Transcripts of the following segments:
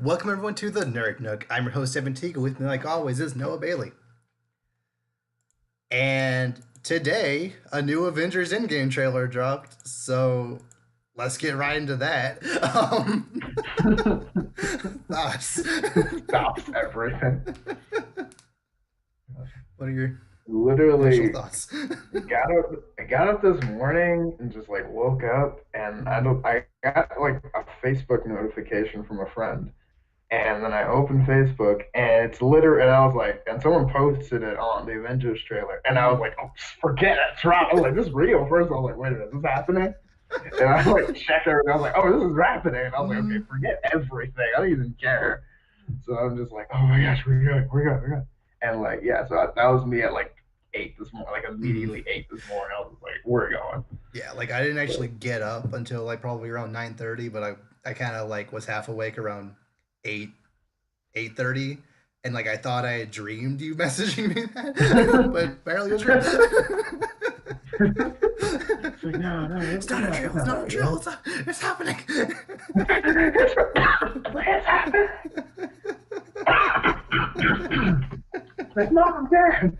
Welcome everyone to the Nerd Nook. I'm your host Evan Teagle. With me, like always, is Noah Bailey. And today, a new Avengers Endgame trailer dropped. So let's get right into that. Thoughts? Stops everything. What are your Literally, initial thoughts? I got up this morning and just like woke up and I got like a Facebook notification from a friend. And then I opened Facebook and it's literally, and I was like, and someone posted it on the Avengers trailer. And I was like, oh, forget it. It's wrong. I was like, this is real. First, I was like, wait a minute, is this happening? And I like checked everything. I was like, oh, this is happening. And I was like, okay, forget everything. I don't even care. So I'm just like, oh my gosh, we're good. And like, yeah, so that was me at like 8 this morning, like immediately 8 this morning. I was like, we're going. Yeah, like I didn't actually get up until like probably around 9:30, but I kind of like was half awake around 8 8:30, and like I thought I had dreamed you messaging me that, but apparently it was real. It's like, no, It's not a drill. It's not a drill. It's happening. It's happening. Like, mom, dad.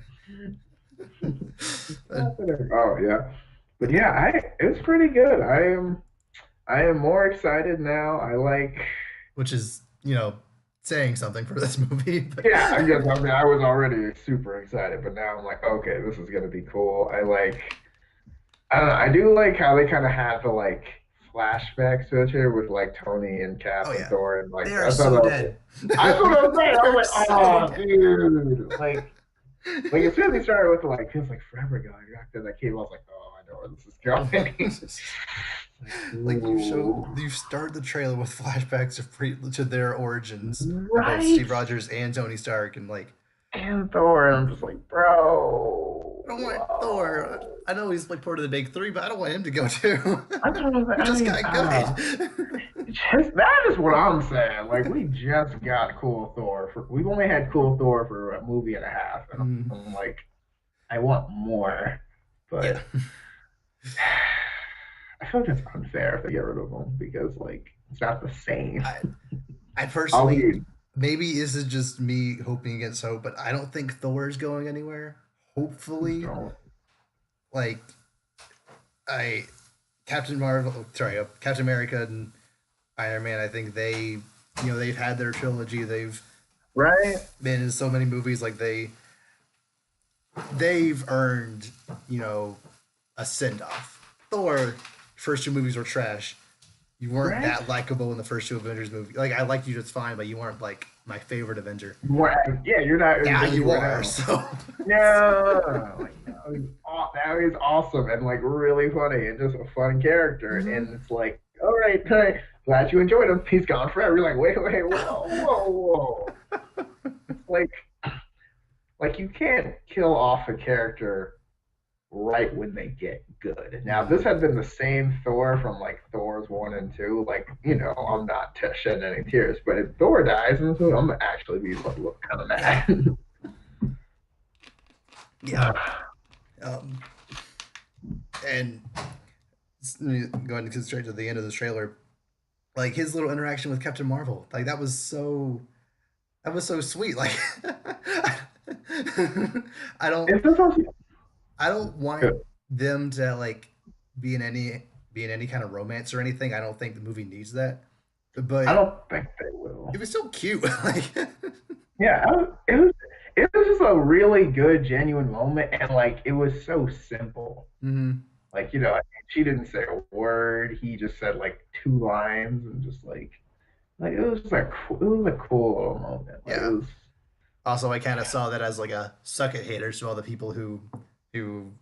Oh yeah, but yeah, it's pretty good. I am more excited now. I like. Which is, saying something for this movie. But Yeah, I guess. I mean, I was already super excited, but now I'm like, okay, this is gonna be cool. I like. I don't know. I do like how they kind of have the like flashbacks to it here with like Tony and oh Cap and yeah, Thor and like they are I thought so that was. dead. I thought I was saying. I They're was like, so oh, dead. dude, like as soon as they started with like feels like forever ago. Back then that came, I was like, oh, I know where this is going. Like Ooh. you start the trailer with flashbacks to their origins of both Right? Steve Rogers and Tony Stark, and like And Thor, and I'm just like, bro, I don't want Thor. whoa. I know he's like part of the big three, but I don't want him to go too. I'm trying to, We I just mean, got good. just that is what I'm saying. Like, we just got cool Thor. We've only had cool Thor for a movie and a half, and Mm, I'm like, I want more, yeah, but I feel like it's unfair if they get rid of him because like it's not the same. I I I'll personally, be maybe this is just me hoping against hope, but I don't think Thor is going anywhere. Hopefully, don't. like I Captain America and Iron Man. I think they've had their trilogy. They've Right? been in so many movies. Like they've earned a send off. Thor first two movies were trash. You weren't Right? that likable in the first two Avengers movies. Like I liked you just fine, but you weren't like my favorite Avenger. What? Yeah, you're not Now who you you are are. now. So No, like now he's awesome and like really funny and just a fun character. Mhm. And it's like, all right, glad you enjoyed him. He's gone forever. You're like, wait, whoa. It's like you can't kill off a character right when they get good. Now, if this had been the same Thor from like Thor's 1 and 2, like, I'm not shedding any tears. But if Thor dies in this movie, I'm gonna actually be like, look kind of yeah, mad. yeah. Um, and going straight to the end of the trailer, like his little interaction with Captain Marvel, like that was so sweet. Like I don't Is this also I don't want good? them to like be in any kind of romance or anything. I don't think the movie needs that. I But don't think they will. it was so cute. Like Yeah, it was just a really good, genuine moment, and like it was so simple. mhm. Like she didn't say a word. He just said like 2 lines, and just like it was just like it was a cool little moment. Like it Yeah. was. Also, I kind of saw that as like a suck it haters to all the people who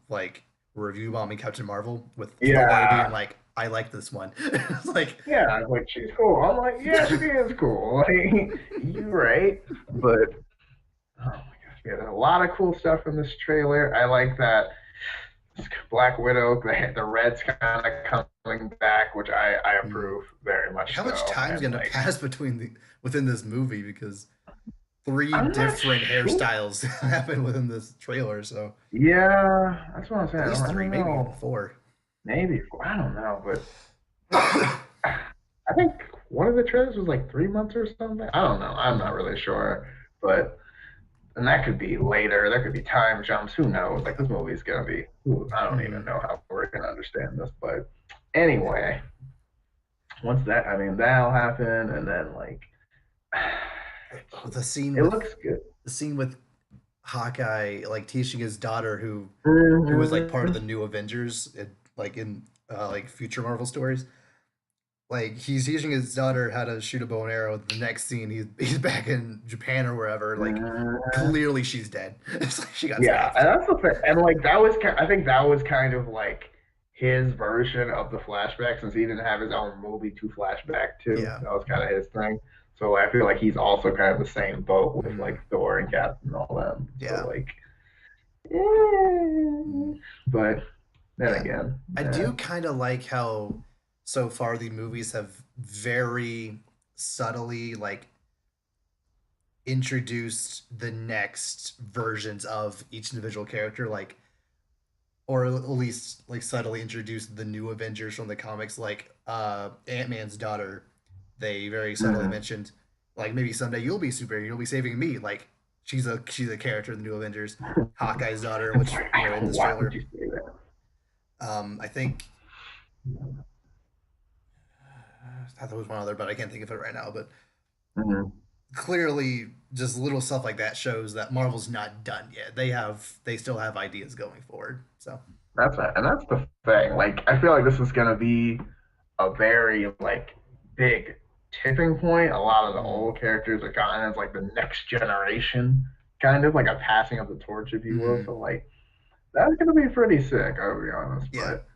like review bombing Captain Marvel with Thor being Yeah, like, I like this one. It's like, yeah. Like she's cool. I'm like, yeah, she is cool. Like you're right, but oh my gosh, yeah, there's a lot of cool stuff in this trailer. I like that Black Widow, the Red's kind of coming back, which I mm, approve very much how much so. time's And gonna like, pass within this movie because three I'm not different sure. hairstyles happen within this trailer. So Yeah, that's what I'm saying. at least I three, don't maybe even know. four. Maybe I don't know, but I think one of the trailers was like 3 months or something. I don't know. I'm not Mhm. really sure, but and that could be later. There could be time jumps. Who knows? Like Yeah. this movie is gonna be. Ooh, I don't even Mhm. know how we're gonna understand this, but Yeah. anyway, once that, I mean, that'll happen, and then like, Oh, the scene it with looks good. Hawkeye, like teaching his daughter who was like part of the Hmm. new Avengers, like in like future Marvel stories. Like he's teaching his daughter how to shoot a bow and arrow. The next scene, he's back in Japan or wherever. Like clearly she's dead. It's like she got Yeah, stabbed. and that's the thing. And like that was, I think that was kind of like his version of the flashback, since he didn't have his own movie to flashback to. Yeah. That was kind of his thing. So I feel like he's also kind of the same boat with Mm, like Thor and Captain and all them. So yeah. like, Mm, but then yeah. again, I do kind of like how so far the movies have very subtly like introduced the next versions of each individual character, like or at least like subtly introduced the new Avengers from the comics, like Ant-Man's daughter. They very subtly mm, mentioned like maybe someday you'll be superhero, you'll be saving me. Like she's a character in the new Avengers. Hawkeye's daughter, it's which like, in this why would trailer, you say that? I think I thought there was one other, but I can't think of it right now. But Mm-hmm. clearly, just little stuff like that shows that Marvel's not done yet. They still have ideas going forward. So And that's the thing. Like, I feel like this is gonna be a very like big tipping point. A lot of the mm, old characters are gone. It's like the next generation, kind of like a passing of the torch, if you will. mm, So like that's gonna be pretty sick. I'll be honest, yeah. but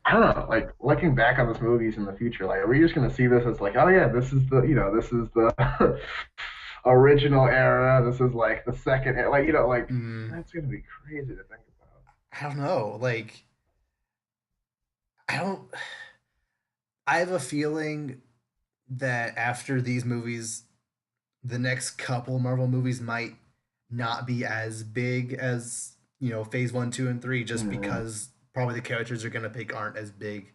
I don't know. Like looking back on these movies in the future, like are we just gonna see this as like, oh yeah, this is the this is the original era. This is like the second, like like Mm, that's gonna be crazy to think about. I don't know. Like I don't. I have a feeling that after these movies, the next couple Marvel movies might not be as big as Phase One, Two, and Three, just Mm-hmm. because probably the characters they're gonna pick aren't as big.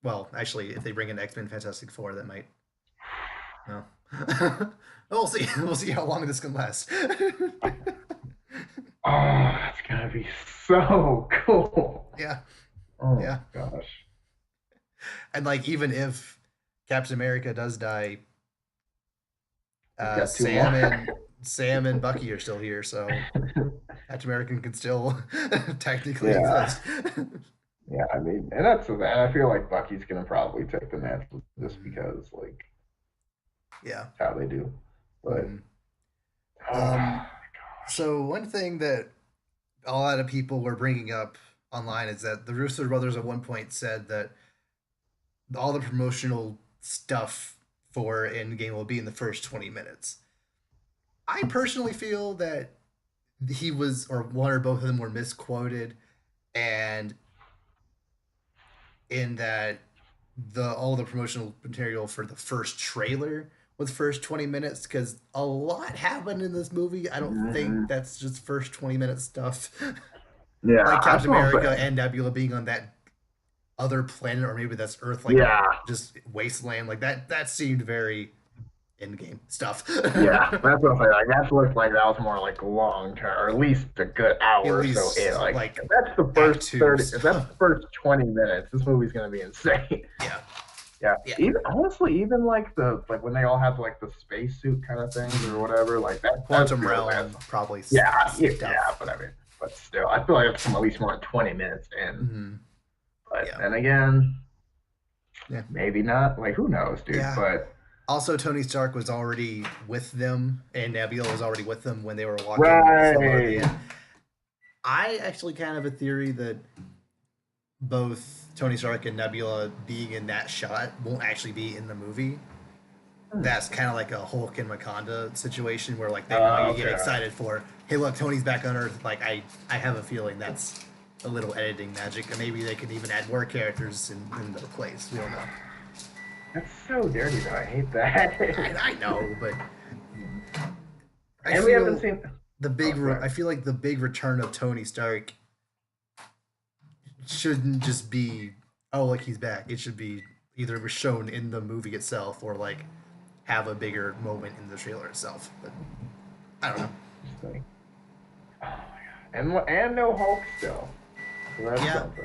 Well, actually, if they bring in X-Men, Fantastic Four, that might. No, we'll see. We'll see how long this can last. Oh, that's gonna be so cool. Yeah, Oh yeah, my gosh. and like even if Captain America does die, We've got two Sam more. and Sam and Bucky are still here, so Captain America can still technically Yeah. exist. Yeah, I mean, and that's and I feel like Bucky's gonna probably take the mantle just Mm, because like yeah. how they do. But Mm. oh Um. So one thing that a lot of people were bringing up online is that the Russo brothers at one point said that all the promotional stuff for Endgame will be in the first 20 minutes. I personally feel that he was, or one or both of them were misquoted, and in that all the promotional material for the first trailer was first 20 minutes because a lot happened in this movie. I don't think mhm. that's just first 20 minute stuff. Yeah, Like that's Captain what I'm America saying. and Nebula being on that other planet, or maybe that's Earth, like Yeah, just wasteland, like that seemed very end game stuff. yeah, At that's what I'm saying. Like that looked like that was more like long term, or at least a good hour or so in. least Like like if that's the Act first Two 30, if that's stuff. the first 20 minutes, this movie's gonna be insane. Yeah, Yeah, yeah. even honestly, even like the like when they all have like the spacesuit kind of things or Mm-hmm. whatever, like that Quantum feels like Realm probably yeah, yeah, yeah. stuff. But I mean, but still, I feel like it's come at least more than 20 minutes in. Mm-hmm. But Yeah, then again, yeah, maybe not. Like who knows, dude? yeah. But Also, Tony Stark was already with them, and Nebula was already with them when they were walking solo at the right, end. I actually kind of have a theory that both Tony Stark and Nebula being in that shot won't actually be in the movie. That's kind of like a Hulk and Wakanda situation where like they want you to get okay. excited for, hey, look, Tony's back on Earth. Like I have a feeling that's a little editing magic, and maybe they can even add more characters in their place. We don't know. That's so dirty though. I hate that. I know, but I And we haven't feel seen. Oh, I sorry. feel like the big return of Tony Stark shouldn't just be, oh, look, he's back. It should be, either was shown in the movie itself or like have a bigger moment in the trailer itself. But I don't know. Just like, oh my god, and no Hulk still, so that's Yeah, something.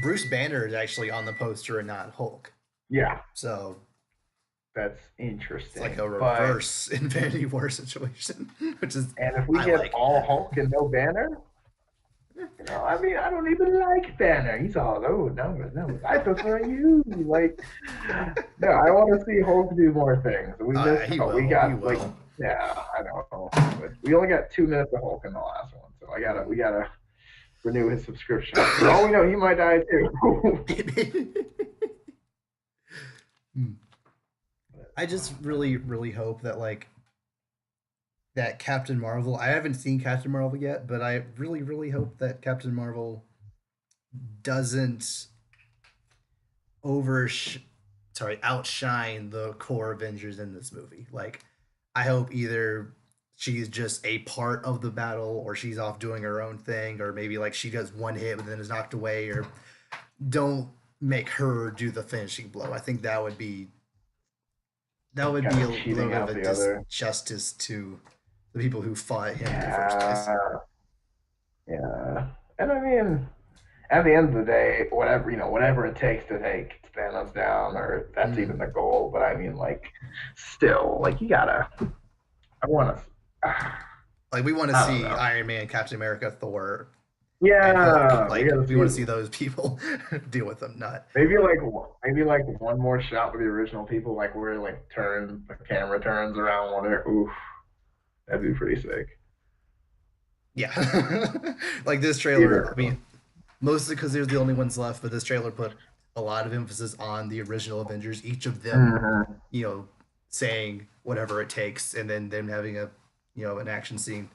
Bruce Banner is actually on the poster and not Hulk, Yeah, so that's it's like interesting. a But reverse Infinity War situation, which is and if we I get like. all Hulk and no Banner, I mean, I don't even like Banner. He's all, oh, numbers, numbers. I prefer you. Like, no, I want to see Hulk do more things. We missed He out. We will. He got like, will. yeah, I know, but we only got 2 minutes of Hulk in the last one, so we gotta renew his subscription. For all we know, he might die too. I just really, really hope that like that Captain Marvel. I haven't seen Captain Marvel yet, but I really, really hope that Captain Marvel doesn't over sorry outshine the core Avengers in this movie. Like, I hope either she's just a part of the battle, or she's off doing her own thing, or maybe like she does one hit but then is knocked away, or don't make her do the finishing blow. I think that would Kind be a of little cheating bit of out a the other. disjustice to the people who fought him in the first place. Yeah, yeah, and I mean, at the end of the day, whatever whatever it takes to take Thanos down, or that's Mm. even the goal. But I mean, like, still, like, you gotta. I want to. Like, we want to I don't see know. Iron Man, Captain America, Thor, and Hulk. Yeah, we Like, gotta we see want to see those people deal with them. Not maybe like one more shot with the original people, like where like the camera turns around one there. Oof, that'd be pretty sick. yeah, like this trailer. Yeah. I mean, mostly because they're the only ones left, but this trailer put a lot of emphasis on the original Avengers. Each of them, Hmm. saying whatever it takes, and then them having a, an action scene.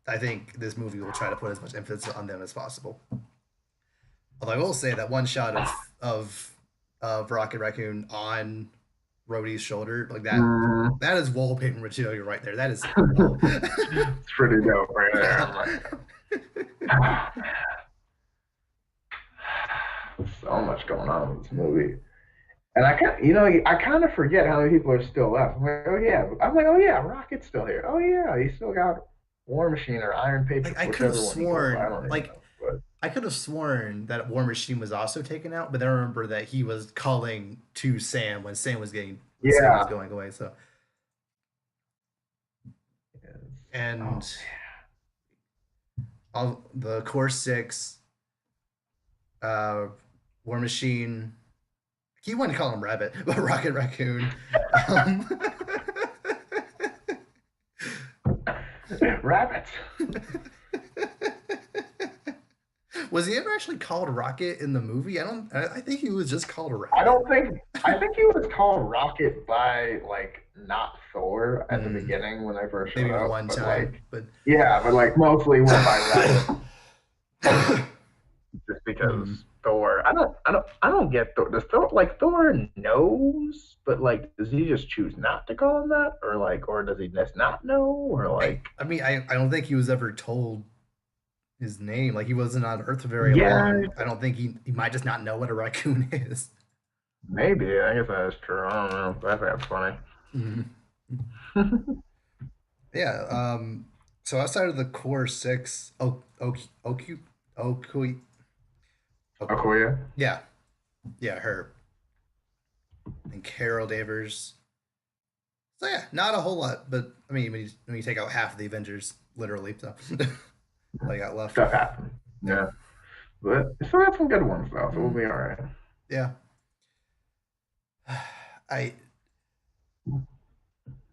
I think this movie will try to put as much emphasis on them as possible. Although I will say that one shot of Rocket Raccoon on Rhodey's shoulder, like Hmm. that is wallpaper material right there. That is cool. It's pretty dope right there. I'm like, oh, man, so much going on in this movie. And I kind of forget how many people are still left. I'm like, oh yeah, Rocket's still here. Oh yeah, he still got War Machine or Iron like, Patriot, I could have whichever one he goes by. I sworn, don't even like know, but I could have sworn that War Machine was also taken out, but then I remember that he was calling to Sam when Sam was yeah, going away. So, yes. Oh, and all the Core Six, uh, War Machine. He wanted to call him Rabbit, but Rocket Raccoon. Um, Rabbits. was he ever actually called Rocket in the movie? I don't. I think he was just called a I Rabbit. don't think. I think he was called Rocket by like not Thor at the Mm, beginning when they first showed maybe up, one but time, like, but yeah, but like mostly went by Rabbit just because mm, Thor. I don't get Thor. Does Thor like Thor knows, but like, does he just choose not to call him that, or like, or does he just not know, or like, I mean, I don't think he was ever told his name. Like, he wasn't on Earth for very yeah, long. I don't think he might just not know what a raccoon is. maybe. I guess that is true. I don't know. That's funny. Mhm. Yeah. So outside of the core six, Oku, Okoye. yeah, yeah, her and Carol Danvers. So yeah, not a whole lot, but I mean, when you take out half of the Avengers, literally, so what I got left. Stuff happens. Yeah, Yeah, but still got some good ones though, so we'll mm, be all right. yeah. I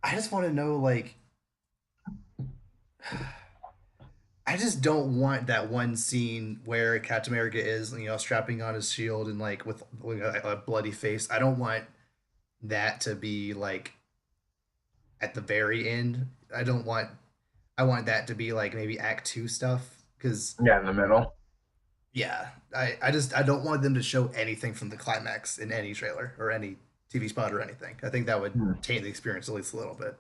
I just want to know, like, I just don't want that one scene where Captain America is, strapping on his shield and like with a bloody face. I don't want that to be like at the very end. I want that to be like maybe Act Two stuff, because Yeah, in the middle. yeah, I don't want them to show anything from the climax in any trailer or any TV spot or anything. I think that would Hmm. taint the experience at least a little bit.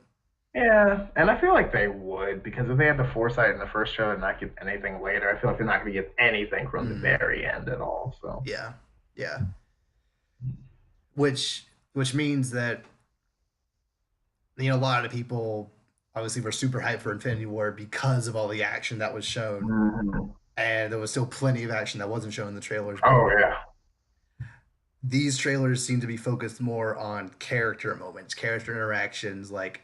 Yeah, and I feel like they would because if they had the foresight in the first show and not get anything later, I feel like they're not going to get anything from the Mm, very end at all. So yeah, yeah. which means that a lot of people obviously were super hyped for Infinity War because of all the action that was shown, Mhm. and there was still plenty of action that wasn't shown in the trailers. But Oh yeah. these trailers seem to be focused more on character moments, character interactions, like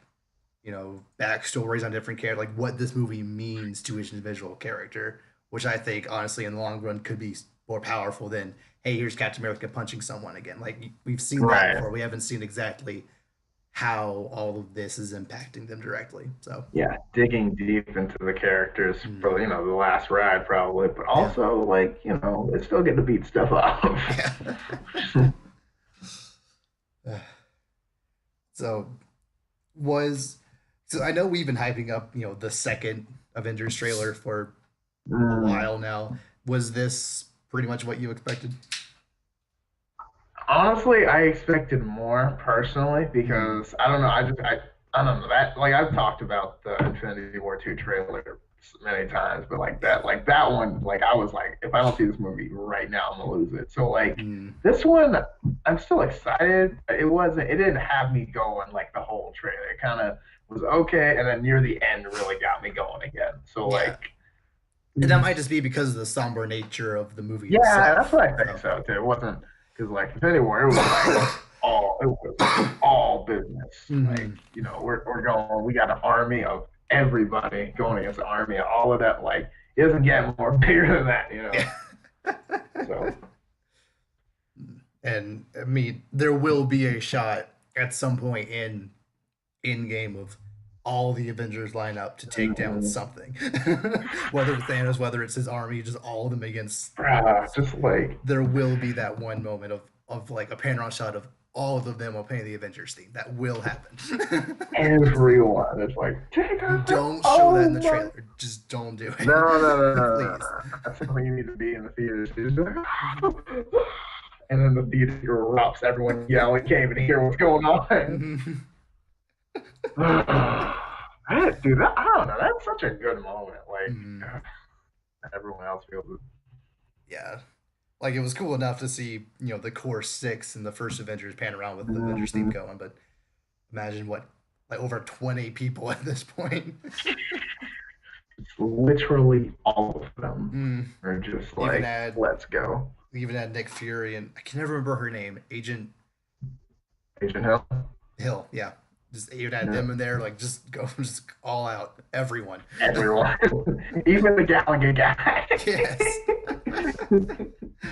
backstories on different characters, like what this movie means to each individual character, which I think honestly in the long run could be more powerful than, hey, here's Captain America punching someone again. Like we've seen that Right. before. We haven't seen exactly how all of this is impacting them directly. So Yeah, digging deep into the characters for mm, the last ride probably, but yeah, also like they still get to beat stuff up. yeah. so was so I know we've been hyping up the second Avengers trailer for a Mm. while now. Was this pretty much what you expected? Honestly, I expected more personally Mm, because I don't know. I don't know that like I've talked about the Infinity War 2 trailer many times, but like that one, like I was like, if I don't see this movie right now, I'm gonna lose it. So like mm, this one, I'm still excited. It didn't have me going like the whole trailer. It kind of was okay, and then near the end really got me going again. So yeah, like, and that might just be because of the somber nature of the movie yeah, that's itself. what I think So, so too. It wasn't because like Infinity War, it was all business. Like hmm we're going, we got an army of everybody going against an army of all of that. Like it doesn't get more bigger than that. yeah. So And I mean, there will be a shot at some point in game of all the Avengers line up to take down mm, something, whether it's Thanos, whether it's his army, just all of them against Thanos. just like There will be that one moment of like a panorama shot of all of them while playing the Avengers theme. That will happen. everyone, it's like take us down. Don't show that in Oh the my. trailer. Just don't do No, no, no, no, it, no, please. no. That's something you need to be in the theaters. You just be like, and then the theater erupts, everyone yelling, can't even hear what's going on. Dude, I don't know. That's such a good moment. Like everyone else feels it. Yeah, like it was cool enough to see the core six in the first Avengers pan around with the Avengers theme Mhm. going, but imagine what like over 20 people at this point. Literally all of them mm, are just even like, had let's go. even had Nick Fury and I can never remember her name, Agent Agent Hill. Hill. Yeah, just even had Yeah. them in there, like just go just all out, everyone. Everyone. Even the Gallagher guy. Yes.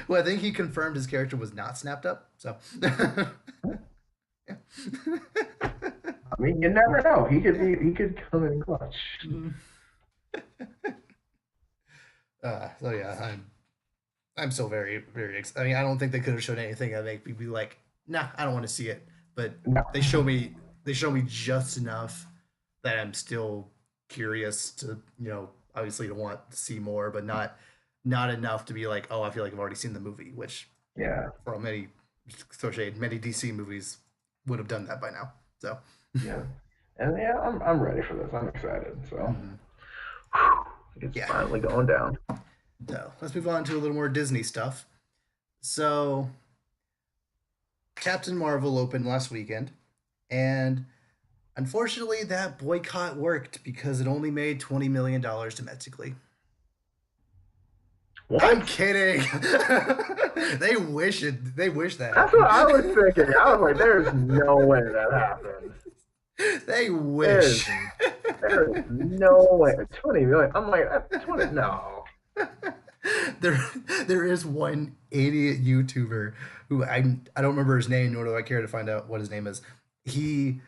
Well, I think he confirmed his character was not snapped up. So, yeah. I mean, you never know. He could come in clutch. So yeah, I'm still very very. I mean, I don't think they could have shown anything that make me be like, nah, I don't want to see it. But No. they show me they show me just enough that I'm still curious to obviously to want to see more, but not enough to be like, oh, I feel like I've already seen the movie, which Yeah. for many associated many DC movies would have done that by now. So, Yeah. And yeah, I'm ready for this. I'm excited. So mhm. it's Yeah. finally going down. So let's move on to a little more Disney stuff. So Captain Marvel opened last weekend, and unfortunately, that boycott worked because it only made $20 million domestically. I'm What? kidding. They wish it. They wish that That's what happened. I was thinking. I was like, there's no way that happened. They There's wish. there's no way. 20 million. I'm like, 20. No. there, there is one idiot YouTuber who I don't remember his name, nor do I care to find out what his name is. He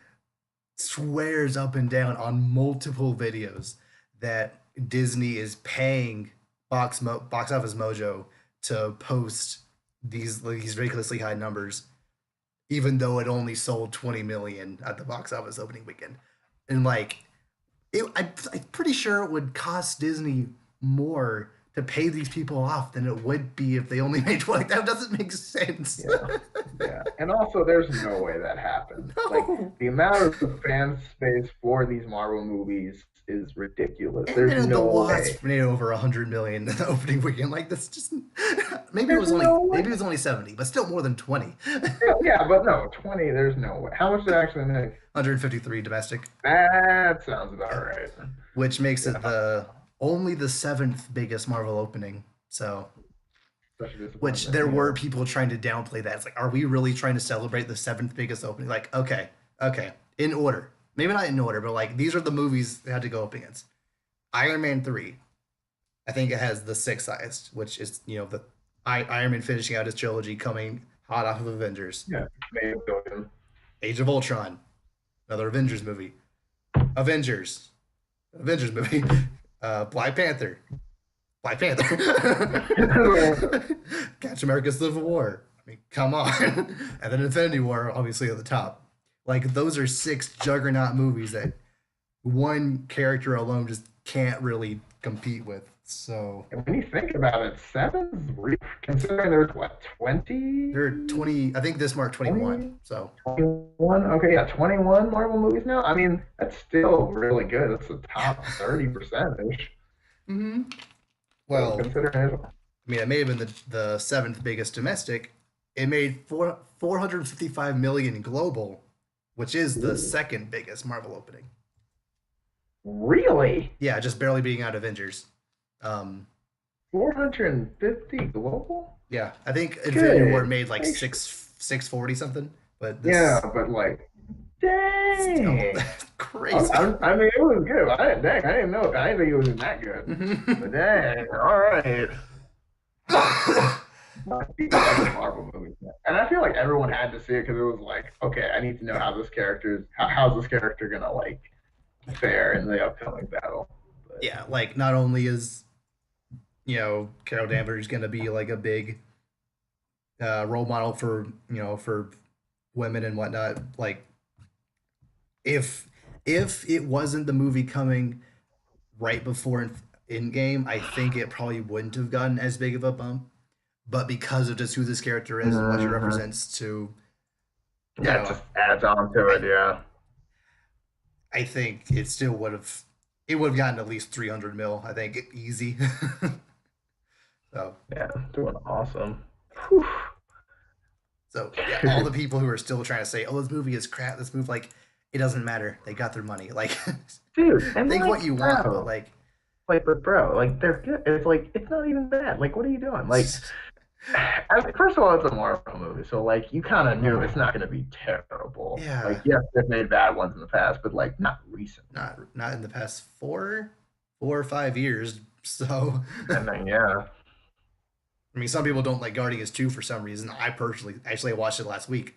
swears up and down on multiple videos that Disney is paying Box Office Mojo to post these ridiculously high numbers, even though it only sold 20 million at the box office opening weekend. And like, I'm pretty sure it would cost Disney more to pay these people off than it would be if they only made 20. That doesn't make sense. Yeah. Yeah. And also, there's no way that happened. Like, No. the amount of fan space for these Marvel movies is ridiculous. And There's then the no way. Wasp made over 100 million in the opening weekend. Like that's just There's no way. maybe it was only 70, but still more than 20. Yeah, yeah, but no, 20, there's no way. How much did it actually make? 153 domestic. That sounds about Yeah, right. which makes it Yeah, the only the seventh biggest Marvel opening. So, such a which disappointment. there Yeah. were people trying to downplay that. It's like, are we really trying to celebrate the seventh biggest opening? Like, okay, okay, in order. Maybe not in order, but like these are the movies they had to go up against. Iron Man 3, I think it has the sixth highest, which is, the Iron Man finishing out his trilogy coming hot off of Avengers. Yeah, made a billion. Age of Ultron, another Avengers movie. Avengers, Avengers movie. Black Panther, Black Panther. Catch America Civil War. I mean, come on. And then Infinity War, obviously, at the top. Like, those are six juggernaut movies that one character alone just can't really compete with. So And when you think about it, seven's real, considering there's what, 20? they're 20, I think this marked 21. 20? So 21? Okay, yeah, 21 Marvel movies now. I mean, that's still really good. That's the top 30% ish. mm-hmm. So Well, considering it, I mean, it may have been the seventh biggest domestic. It made 455 million global, which is the ooh, second biggest Marvel opening. really? Yeah, just barely beating out Avengers. Um, 450 global? yeah, I think Infinity War Good. made like 640 something, but Yeah, this but like, still dang. crazy. I mean, it was good. Dang, I didn't know. I didn't think it was that good. But dang, all right. Marvel movies, and I feel like everyone had to see it because it was like, okay, I need to know how how's this character gonna like fare in the upcoming battle. But Yeah, like not only is Carol Danvers gonna be like a big role model for for women and whatnot. Like if it wasn't the movie coming right before Endgame, I think it probably wouldn't have gotten as big of a bump. But because of just who this character is and what she mhm. represents to, you Yeah, it know, just adds on to I it. Yeah, I think it would have gotten at least 300 mil. I think easy. so yeah, doing awesome. Whew. yeah, all the people who are still trying to say, "Oh, this movie is crap," this movie like it doesn't matter. They got their money. Like Dude, and think like, what you want, but bro, like but bro, like they're good. It's like it's not even bad. Like, what are you doing? Like, first of all, it's a Marvel movie, so like you kind of knew it's not going to be terrible. yeah, Like, yes, they've made bad ones in the past, but like not recently. not in the past 4 or 5 years. So And then yeah, I mean, some people don't like Guardians 2 for some reason. I personally actually watched it last week.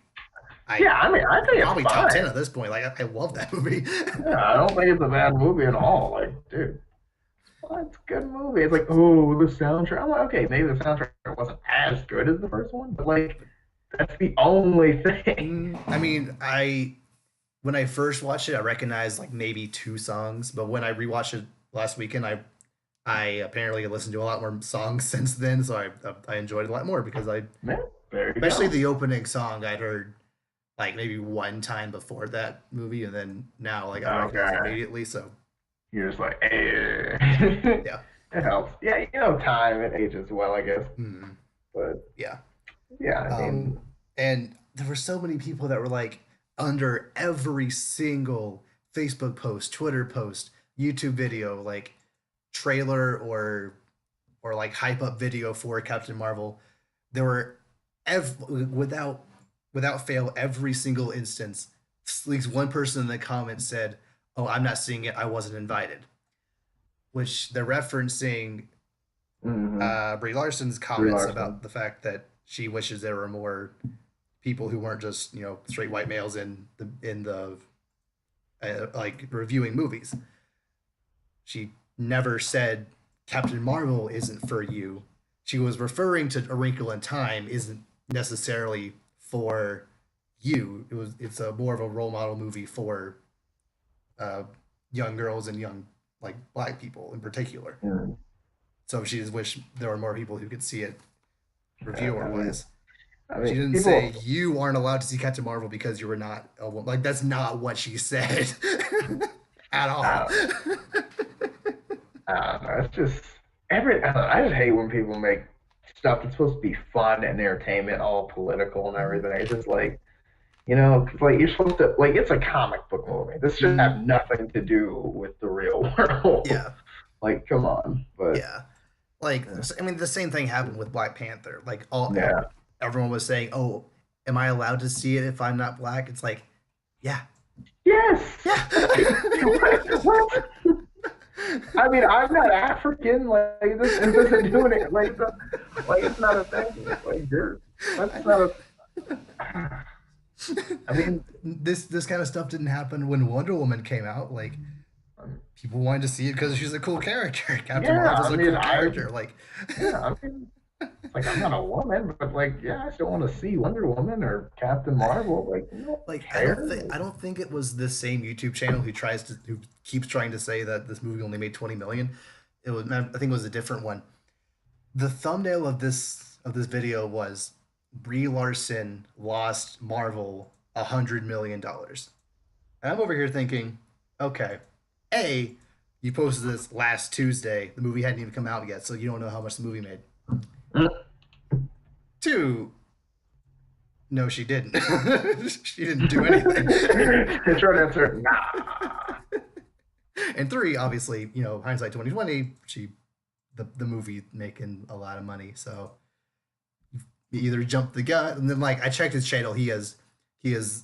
I yeah. I mean, I think it's probably top 10 fine. at this point. Like I love that movie. Yeah, I don't think it's a bad movie at all. Like, dude, well, it's a good movie. It's like, oh, the soundtrack. I'm like, okay, maybe the soundtrack wasn't as good as the first one, but like, that's the only thing. I mean, I when I first watched it, I recognized like maybe two songs, but when I rewatched it last weekend, I apparently listened to a lot more songs since then, so I enjoyed it a lot more because I Yeah, there you especially go. the opening song I'd heard like maybe one time before that movie, and then now like I recognize it Okay. immediately. So You're just like, eh. yeah, yeah, It helps. Yeah, time it ages well, I guess. mm, But yeah. yeah, I mean, And there were so many people that were like under every single Facebook post, Twitter post, YouTube video, like trailer or like hype up video for Captain Marvel. There were without fail every single instance. At least one person in the comments said, "Oh, I'm not seeing it. I wasn't invited," which they're referencing mm-hmm. Brie Larson's Brie comments Larson. about the fact that she wishes there were more people who weren't just straight white males in the like reviewing movies. She never said Captain Marvel isn't for you. She was referring to A Wrinkle in Time isn't necessarily for you. It's a more of a role model movie for uh, young girls and young like black people in particular. Mm. So she just wished there were more people who could see it I reviewer mean, wise. I She mean, didn't say people. you aren't allowed to see Captain Marvel because you were not a woman. Like that's not what she said at I all. don't, I don't know. It's just I don't know, I just hate when people make stuff that's supposed to be fun and entertainment all political and Mhm. everything. It's just like, 'cause like you're supposed to like it's a comic book movie. This should have Mhm. nothing to do with the real world. Yeah, Like, come on. But yeah. Like I mean, the same thing happened with Black Panther. Like yeah. everyone was saying, "Oh, am I allowed to see it if I'm not black?" It's like, yeah, Yes. yeah. Like, what? I mean, I'm not African. Like this doesn't do it. Like it's not a thing. Like you're that's not a. I mean, This kind of stuff didn't happen when Wonder Woman came out. Like people wanted to see it because she's a cool character. Captain yeah. Marvel's I a mean, cool character. Like, yeah. I mean, it's like I'm not a woman, but like, yeah, I still want to see Wonder Woman or Captain Marvel. Like, you don't like care. I don't think it was this same YouTube channel who keeps trying to say that this movie only made 20 million. It was I think it was a different one. The thumbnail of this video was Brie Larson lost Marvel $100 million. And I'm over here thinking, okay, A, you posted this last Tuesday. The movie hadn't even come out yet, so you don't know how much the movie made. Two, no, she didn't. She didn't do anything. The short answer, nah. And three, obviously, hindsight 2020, the movie making a lot of money. So you either jump the gun, and then like I checked his channel, he has he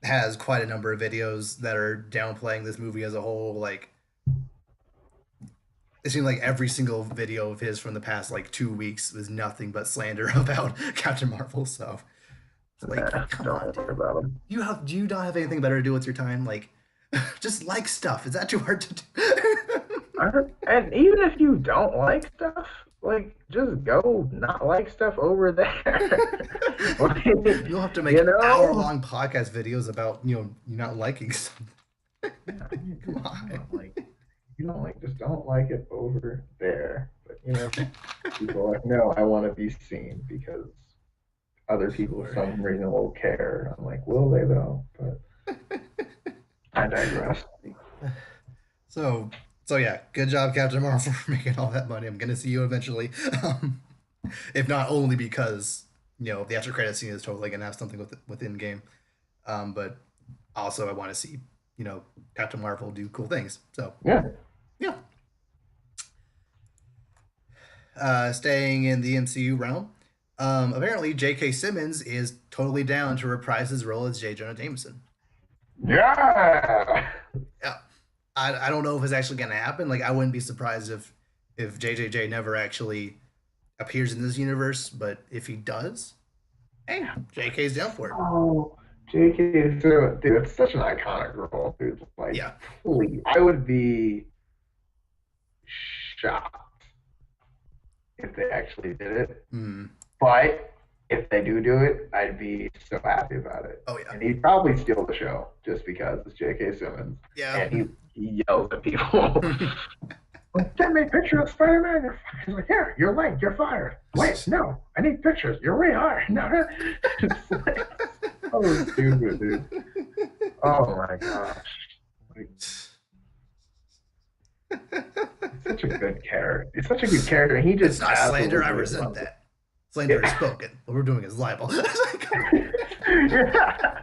has quite a number of videos that are downplaying this movie as a whole. Like it seemed like every single video of his from the past like 2 weeks was nothing but slander about Captain Marvel. So it's like, Nah, come on, don't dude. worry about them. Do you not have anything better to do with your time? Like, just like stuff. Is that too hard to do? And even if you don't like stuff, like just go not like stuff over there. Like, You'll have to you make hour know? long podcast videos about you not liking something. Yeah, I mean, Come come on. on, like you don't like just don't like it over there. But people are like, no, I want to be seen because other people for Sure. some reason will care. I'm like, will they though? But I digress. So so yeah, good job, Captain Marvel, for making all that money. I'm gonna see you eventually. Um, if not only because the after credit scene is totally gonna have something with in game, but also I want to see Captain Marvel do cool things. So Yeah. yeah, staying in the MCU realm. Apparently, J.K. Simmons is totally down to reprise his role as J. Jonah Jameson. Yeah. Yeah, I don't know if it's actually gonna happen. Like, I wouldn't be surprised if JJJ never actually appears in this universe, but if he does, hey, JK's down for it. Oh, JK is so, dude, it's such an iconic role, dude. Like, Yeah. please, I would be shocked if they actually did it. Mm. But if they do it, I'd be so happy about it. Oh yeah. And he'd probably steal the show just because it's J.K. Simmons Yeah. and he yells at people. Like, send me a picture of Spider-Man. He's like, here, you're late. You're fired. Wait, no, I need pictures. You're rehired. No, no. It's like, so stupid, dude. Oh my gosh. Like, he's such a good character. He's such a good character. And he It's just not slander. I absolutely resent loves it. that. Slander is spoken. What we're doing is libel. Yeah.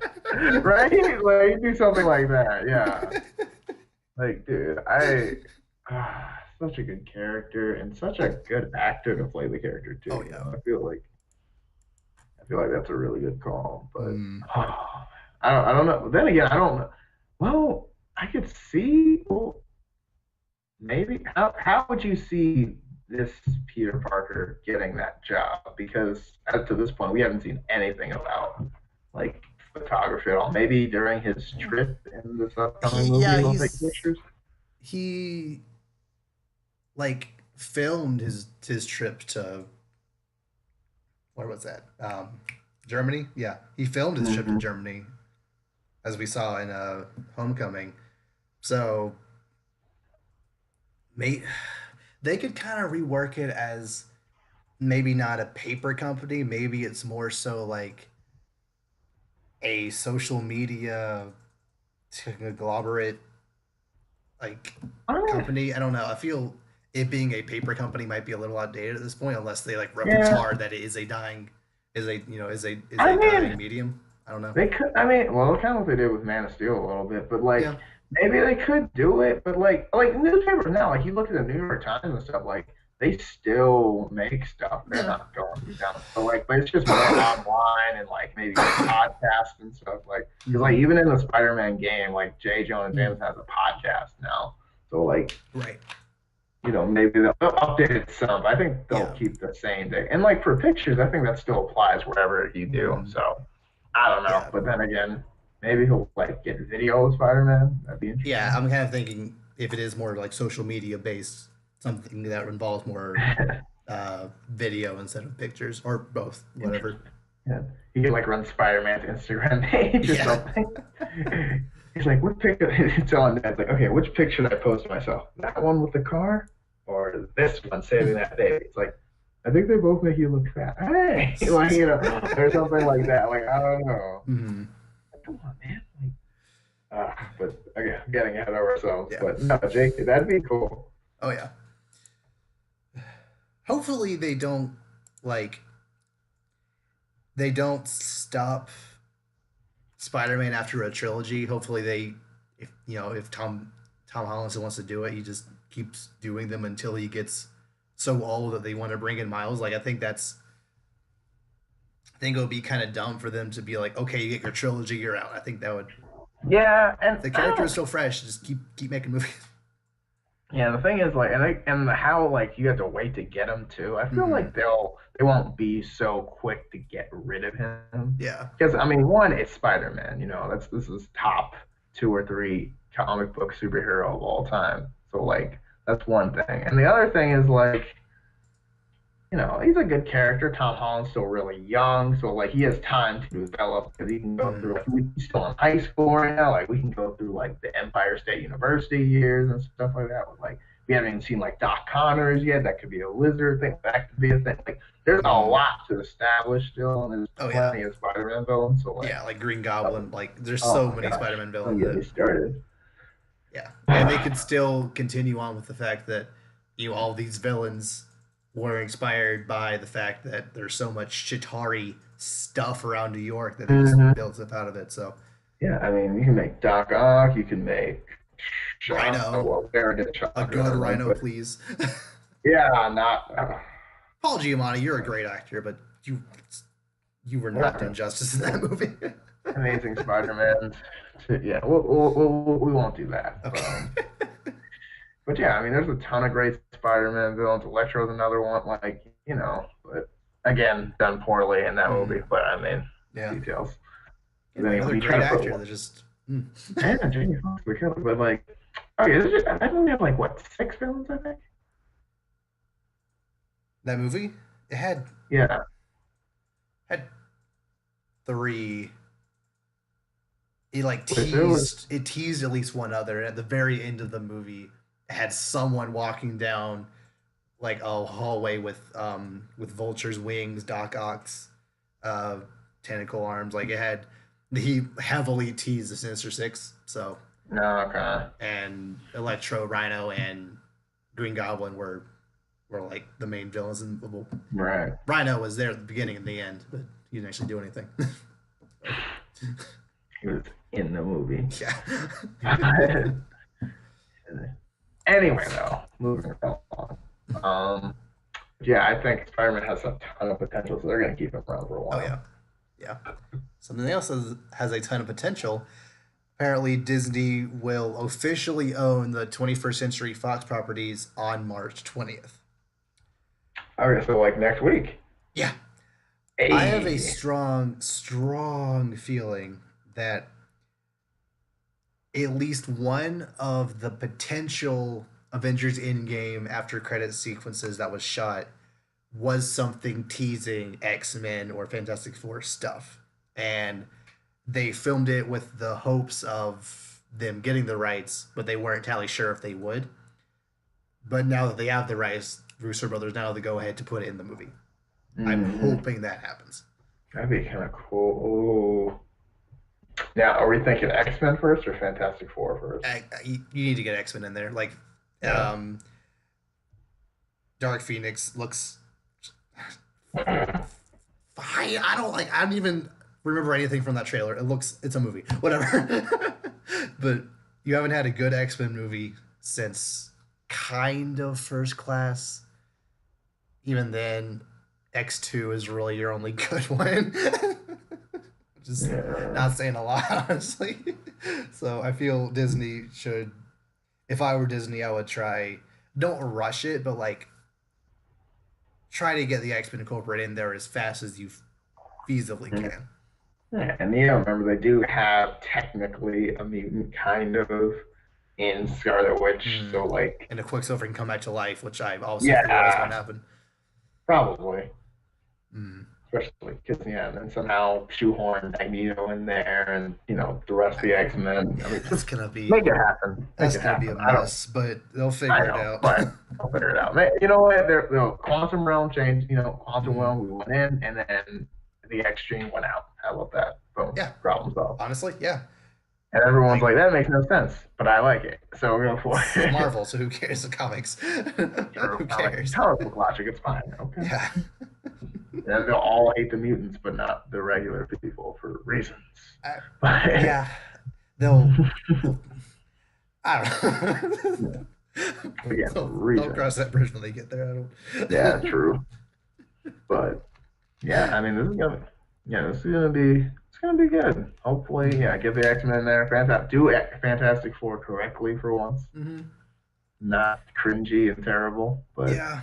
Right? Like, do something like that. Yeah. Like, dude, such a good character and such a good actor to play the character Oh too. yeah. I feel like that's a really good call. But Mm. I don't know. Then again, I don't know. Well, I could see. Well, maybe how would you see this Peter Parker getting that job? Because up to this point, we haven't seen anything about like photography at all. Maybe during his trip in this upcoming movie, Yeah, he'll take pictures. he like filmed his trip to where was that? Germany. Yeah, he filmed his trip to Mm-hmm. Germany, as we saw in Homecoming. So May they could kind of rework it as maybe not a paper company. Maybe it's more so like a social media conglomerate like I mean, company. I don't know. I feel it being a paper company might be a little outdated at this point, unless they like reference yeah. hard that it is a dying, is a is I a dying mean, medium. I don't know. they could. I mean, well, kind of what they did with Man of Steel a little bit, but like Yeah, maybe they could do it. But like newspapers now, like you look at the New York Times and stuff, like they still make stuff. They're yeah, not going down, but it's just more online and like maybe podcasts and stuff. Like because like mm-hmm. even in the Spider-Man game, like J. Jonah Mm-hmm. Jameson has a podcast now. So like Right. maybe they'll update it some. But I think they'll Yeah. keep the same thing. And like for pictures, I think that still applies wherever you do. Mm-hmm. So I don't know. Yeah. But then again, maybe he'll like get video of Spider-Man. That'd be Yeah. interesting. I'm kind of thinking if it is more like social media based, something that involves more video instead of pictures or both, whatever. Interesting. Yeah. He could like run Spider-Man's Instagram page or Yeah. something. He's like, what picture? He's telling Dad, like, okay, which picture should I post of myself? That one with the car or this one saving that baby? It's like, I think they both make you look fat. Hey, like, or something like that. Like, I don't know. Mm-hmm. Come on, man. Like, but again, getting ahead of ourselves. Yeah. But no, Jake, that'd be cool. Oh yeah. Hopefully like they don't stop Spider-Man after a trilogy. Hopefully they if if Tom Holland wants to do it, he just keeps doing them until he gets so old that they want to bring in Miles. Like I think it would be kind of dumb for them to be like, okay, you get your trilogy, you're out. I think that would Yeah, and the I character is don't. so fresh, just keep making movies. Yeah, the thing is, like, and how like you have to wait to get him too. I feel Mm-hmm. like they won't be so quick to get rid of him Yeah. because I mean, one, it's Spider-Man. This is top two or three comic book superhero of all time. So like that's one thing, and the other thing is like he's a good character. Tom Holland's still really young, so like he has time to develop because he can go Mm-hmm. through. Like, he's still in high school right now. Like we can go through like the Empire State University years and stuff like that. With like we haven't even seen like Doc Connors yet. That could be a lizard thing. That could be a thing. Like there's a Mm-hmm. lot to establish still, and there's Oh yeah. plenty of Spider-Man villains. So like, Yeah, like Green Goblin. Like there's oh so my many gosh, Spider-Man don't villains get that me started. yeah, and they could still continue on with the fact that all these villains were inspired by the fact that there's so much Chitari stuff around New York that they just Hmm. built up out of it. So Yeah, I mean, you can make Doc Ock, you can make Rhino, well, Baron did a Shocker, good right? Rhino, But please. yeah, not. Paul Giamatti, you're a great actor, but you were not Yeah, done justice in that movie. Amazing Spider-Man. Yeah, we won't do that. Okay. But yeah, I mean, there's a ton of great Spider-Man villains. Electro's another one, like but again, done poorly in that movie. Mm, But I mean, yeah. details. You But know, anyway, another you try great to put actor one. that just. Mm. And Jamie Foxx, the killer, but like, okay, I think we have like what, six villains, I think. That movie, it Yeah, had three. It like which it was. teased at least one other. And at the very end of the movie, it had someone walking down like a hallway with vultures' wings, Doc Ock's uh tentacle arms. Like it had he heavily teased the Sinister Six. So No, okay. and Electro, Rhino, and Green Goblin were like the main villains. And well, Right. Rhino was there at the beginning and the end, but he didn't actually do anything. So, He was in the movie. yeah. Anyway, though, moving along. Um, yeah, I think Spider-Man has a ton of potential, so they're going to keep him around for a Oh while. yeah. Yeah. Something else has a ton of potential. Apparently, Disney will officially own the 21st Century Fox properties on March 20th. Okay, so like next week. Yeah. I have a Hey. strong feeling that at least one of the potential Avengers Endgame after credit sequences that was shot was something teasing X-Men or Fantastic Four stuff. And they filmed it with the hopes of them getting the rights, but they weren't entirely sure if they would. But now that they have the rights, Russo Brothers now they go ahead to put it in the movie. I'm Hmm. hoping that happens. That'd be kind of cool. Ooh. Now, are we thinking X-Men first or Fantastic Four first? You need to get X Men in there. Like, Yeah. um, Dark Phoenix looks fine. I don't even remember anything from that trailer. It's a movie, whatever. But you haven't had a good X Men movie since kind of First Class. Even then, X2 is really your only good one. Just Yeah. not saying a lot, honestly. So I feel Disney should. If I were Disney, I would try. Don't rush it, but like try to get the X Men incorporated in there as fast as you feasibly can. Yeah, and yeah, remember they do have technically a mutant kind of in Scarlet Witch, Mm. so like, And a Quicksilver can come back to life, which I also fear is going to yeah, happen. probably. Mm. Especially because yeah, and then somehow shoehorn Magneto in there, and the rest of the X Men. I mean, That's just gonna be make it happen. Make that's it gonna be happen. a I don't. mess, but they'll I figure it know, out. but I'll figure it out. You know what? Quantum realm changed. Quantum Mm. realm. We went in, and then the X gene went out. How about that? Boom. Yeah, Problem solved. honestly, yeah. And everyone's Like like, that makes no sense, but I like it, so we're going for this is it. Marvel, so who cares? The comics, True. who I like cares? comic book logic. It's fine. Okay. Yeah, And they'll all hate the mutants, but not the regular people for reasons. I, But yeah. They'll I don't know. again, for They'll cross reasons. that bridge when they get there. I Yeah, don't. true. But yeah, I mean, this is gonna be it's gonna be good. Hopefully, Mm-hmm. yeah, get the X Men in there. Fantastic Four correctly for once, Mm-hmm. not cringy and terrible. But Yeah,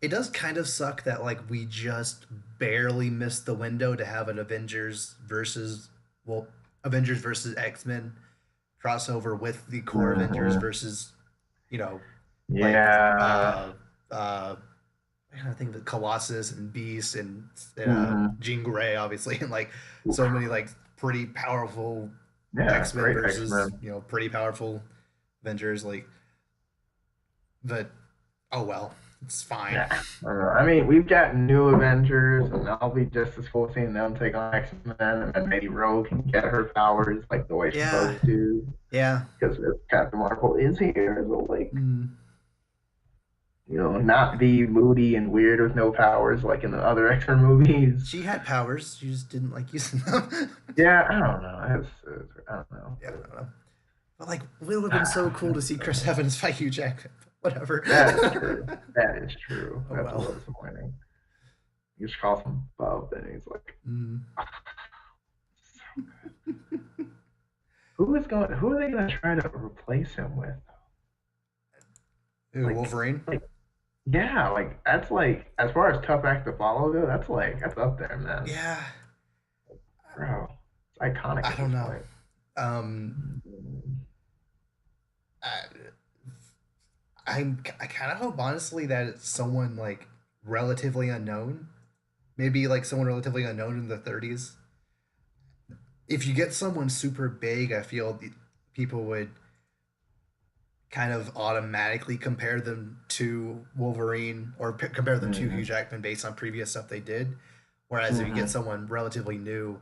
it does kind of suck that like we just barely missed the window to have an well, Avengers versus X Men crossover with the core Avengers mhm. versus you know like Yeah, I think the Colossus and Beast and hmm Jean Grey obviously and like so Oof. many like pretty powerful Yeah, X Men great X versus Men. pretty powerful Avengers like but oh well it's fine. Yeah, I mean, we've got new Avengers, and that'll be just as cool seeing them take on X Men, and then maybe Rogue can get her powers like the way she's Yeah, supposed to, yeah. because Captain Marvel is here. So, like, Mm. not be moody and weird with no powers like in the other X Men movies. She had powers. She just didn't like using them. Yeah, I don't know. I don't know. Yeah, I don't know. But like, it would have been so cool to see Chris Evans fight Hugh Jackman. Whatever. That is true. That is true. Oh That's a well. little disappointing. You just call him Bub, and he's like, Mm. Who are they going to try to replace him with? Ooh, Like, Wolverine. like, yeah, like that's like as far as tough act to follow go, that's up there, man. Yeah, Bro, it's iconic I at don't this know. point. Um, I, I kind of hope honestly that it's someone like relatively unknown. Maybe like someone relatively unknown in the 30s. If you get someone super big, I feel people would kind of automatically compare them to Wolverine or compare them to Hugh Mm-hmm. Jackman based on previous stuff they did. Whereas if you get Mm-hmm. someone relatively new,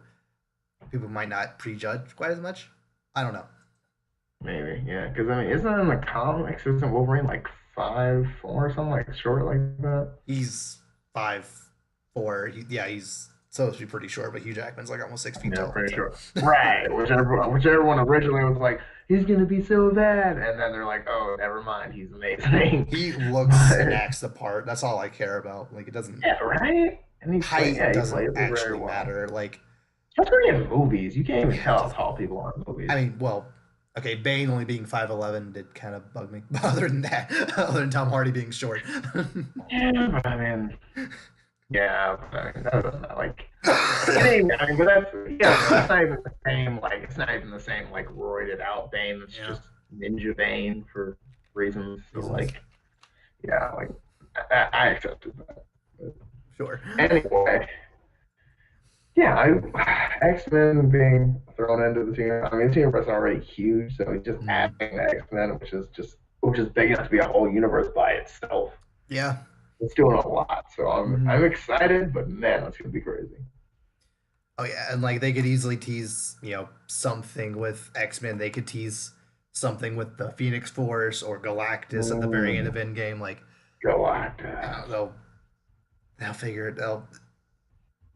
people might not prejudge quite as much. I don't know. Maybe, yeah. Because I mean, isn't it in the comics? Isn't Wolverine like 5'4" or something like short like that? He's 5'4". Yeah, he's supposed to be pretty short, but Hugh Jackman's like almost 6 feet Yeah, tall. pretty So sure. Right. Whichever one originally was like, he's gonna be so bad, and then they're like, oh, never mind, he's amazing. he looks and But acts the part. That's all I care about. Like it doesn't yeah, right. And height he doesn't plays it very actually well. matter. Like Especially in movies, you can't even yeah, it tell how doesn't. tall people are in I movies. mean, well, okay, Bane only being 5'11" did kind of bug me. But other than that, other than Tom Hardy being short. Yeah, but I mean, yeah, but I mean, that doesn't like. It ain't, I mean, but that's not even the same. Like, it's not even the same like roided out Bane. It's yeah, just Ninja Bane for reasons. So reasons. like, yeah, like I accepted that. But Sure. anyway, yeah, X Men being thrown into the team. I mean, the team was already huge, so just Mm, adding the X Men, which is just which is big enough to be a whole universe by itself. Yeah. It's doing a lot, so I'm Hmm. excited, but man, that's gonna be crazy. Oh yeah, and like they could easily tease, something with X-Men. They could tease something with the Phoenix Force or Galactus at the very end of Mm, Endgame. Like, Galactus. they'll figure it. They'll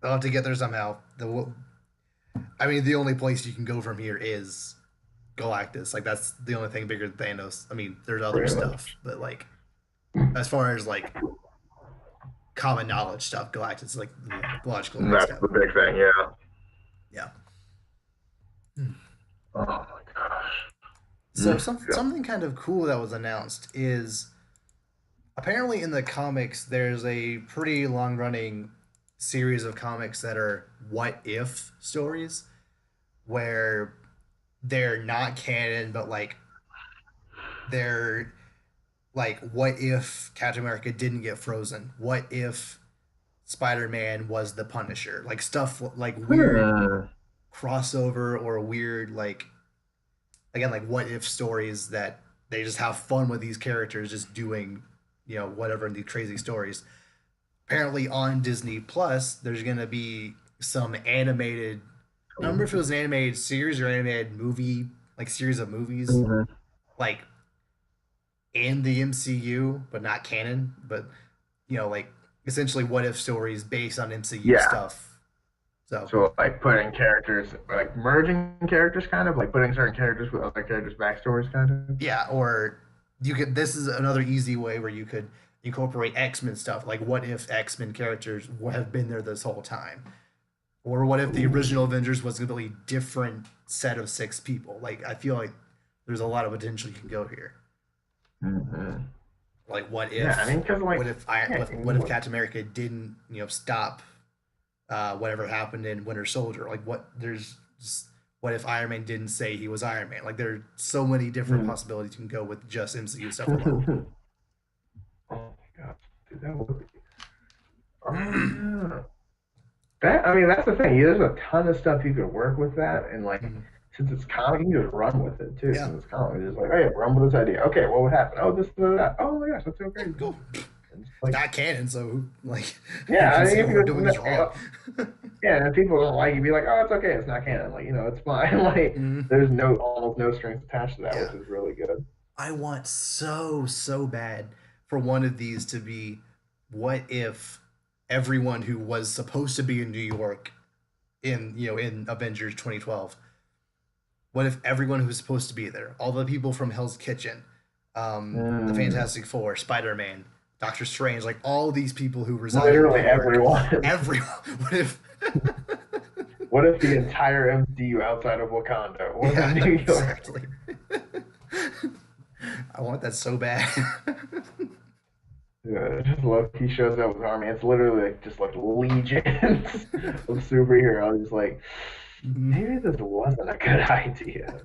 have to get there somehow. I mean, the only place you can go from here is Galactus. Like that's the only thing bigger than Thanos. I mean, there's other Pretty stuff, much. but like as far as like common knowledge stuff, Galactus is like the logical next That's step. the big thing, yeah. Yeah. Hmm. Oh my gosh. So Mm, yeah. something kind of cool that was announced is apparently in the comics there's a pretty long running series of comics that are what if stories where they're not canon but like they're like what if Captain America didn't get frozen? What if Spider-Man was the Punisher? Like stuff like weird Hmm. crossover or weird like again like what if stories that they just have fun with these characters just doing whatever in these crazy stories. Apparently on Disney Plus there's going to be some animated, I don't remember if it was an animated series or animated movie, like series of movies Hmm. like in the MCU but not canon, but like essentially what if stories based on MCU Yeah. stuff. So So like putting characters, like merging characters, kind of like putting certain characters with other characters' backstories, kind of. yeah, or you could. This is another easy way where you could incorporate X-Men stuff. Like, what if X-Men characters have been there this whole time, or what if the original Ooh. Avengers was a completely different set of six people? Like, I feel like there's a lot of potential you can go here. Hmm. Like, Yeah, I mean, because what like, if I, yeah, what if Captain America didn't, stop whatever happened in Winter Soldier? Like, there's just, what if Iron Man didn't say he was Iron Man? Like, there are so many different mm. possibilities you can go with just MCU stuff alone. Oh my gosh, dude, that would be. Oh yeah. That I mean, that's the thing. There's a ton of stuff you could work with that, and like Mhm. since it's comic, you can just run with it too. Yeah. Since it's comic, it's just like, hey, run with this idea. Okay, what would happen? Oh, this, that. Oh my gosh, that's so Yeah, crazy. cool. And it's It's like, not canon, so like you yeah, can I say mean, what if we're you, doing is wrong. yeah, and if people don't like it, be like, oh, it's okay, it's not canon. Like, it's fine. Like, Mhm. there's no almost no strings attached to that, Yeah. which is really good. I want so bad for one of these to be what if everyone who was supposed to be in New York in Avengers 2012, what if everyone who was supposed to be there, all the people from Hell's Kitchen, the Mm, Fantastic Four, Spider-Man, Doctor Strange, like all these people who reside in New literally York, everyone. everyone, what if What if the entire MCU outside of Wakanda was in yeah, New York? exactly. I want that so bad. Yeah, just Loki shows up with his army. It's literally like, just like legions of superheroes. Just like Mhm. maybe this wasn't a good idea.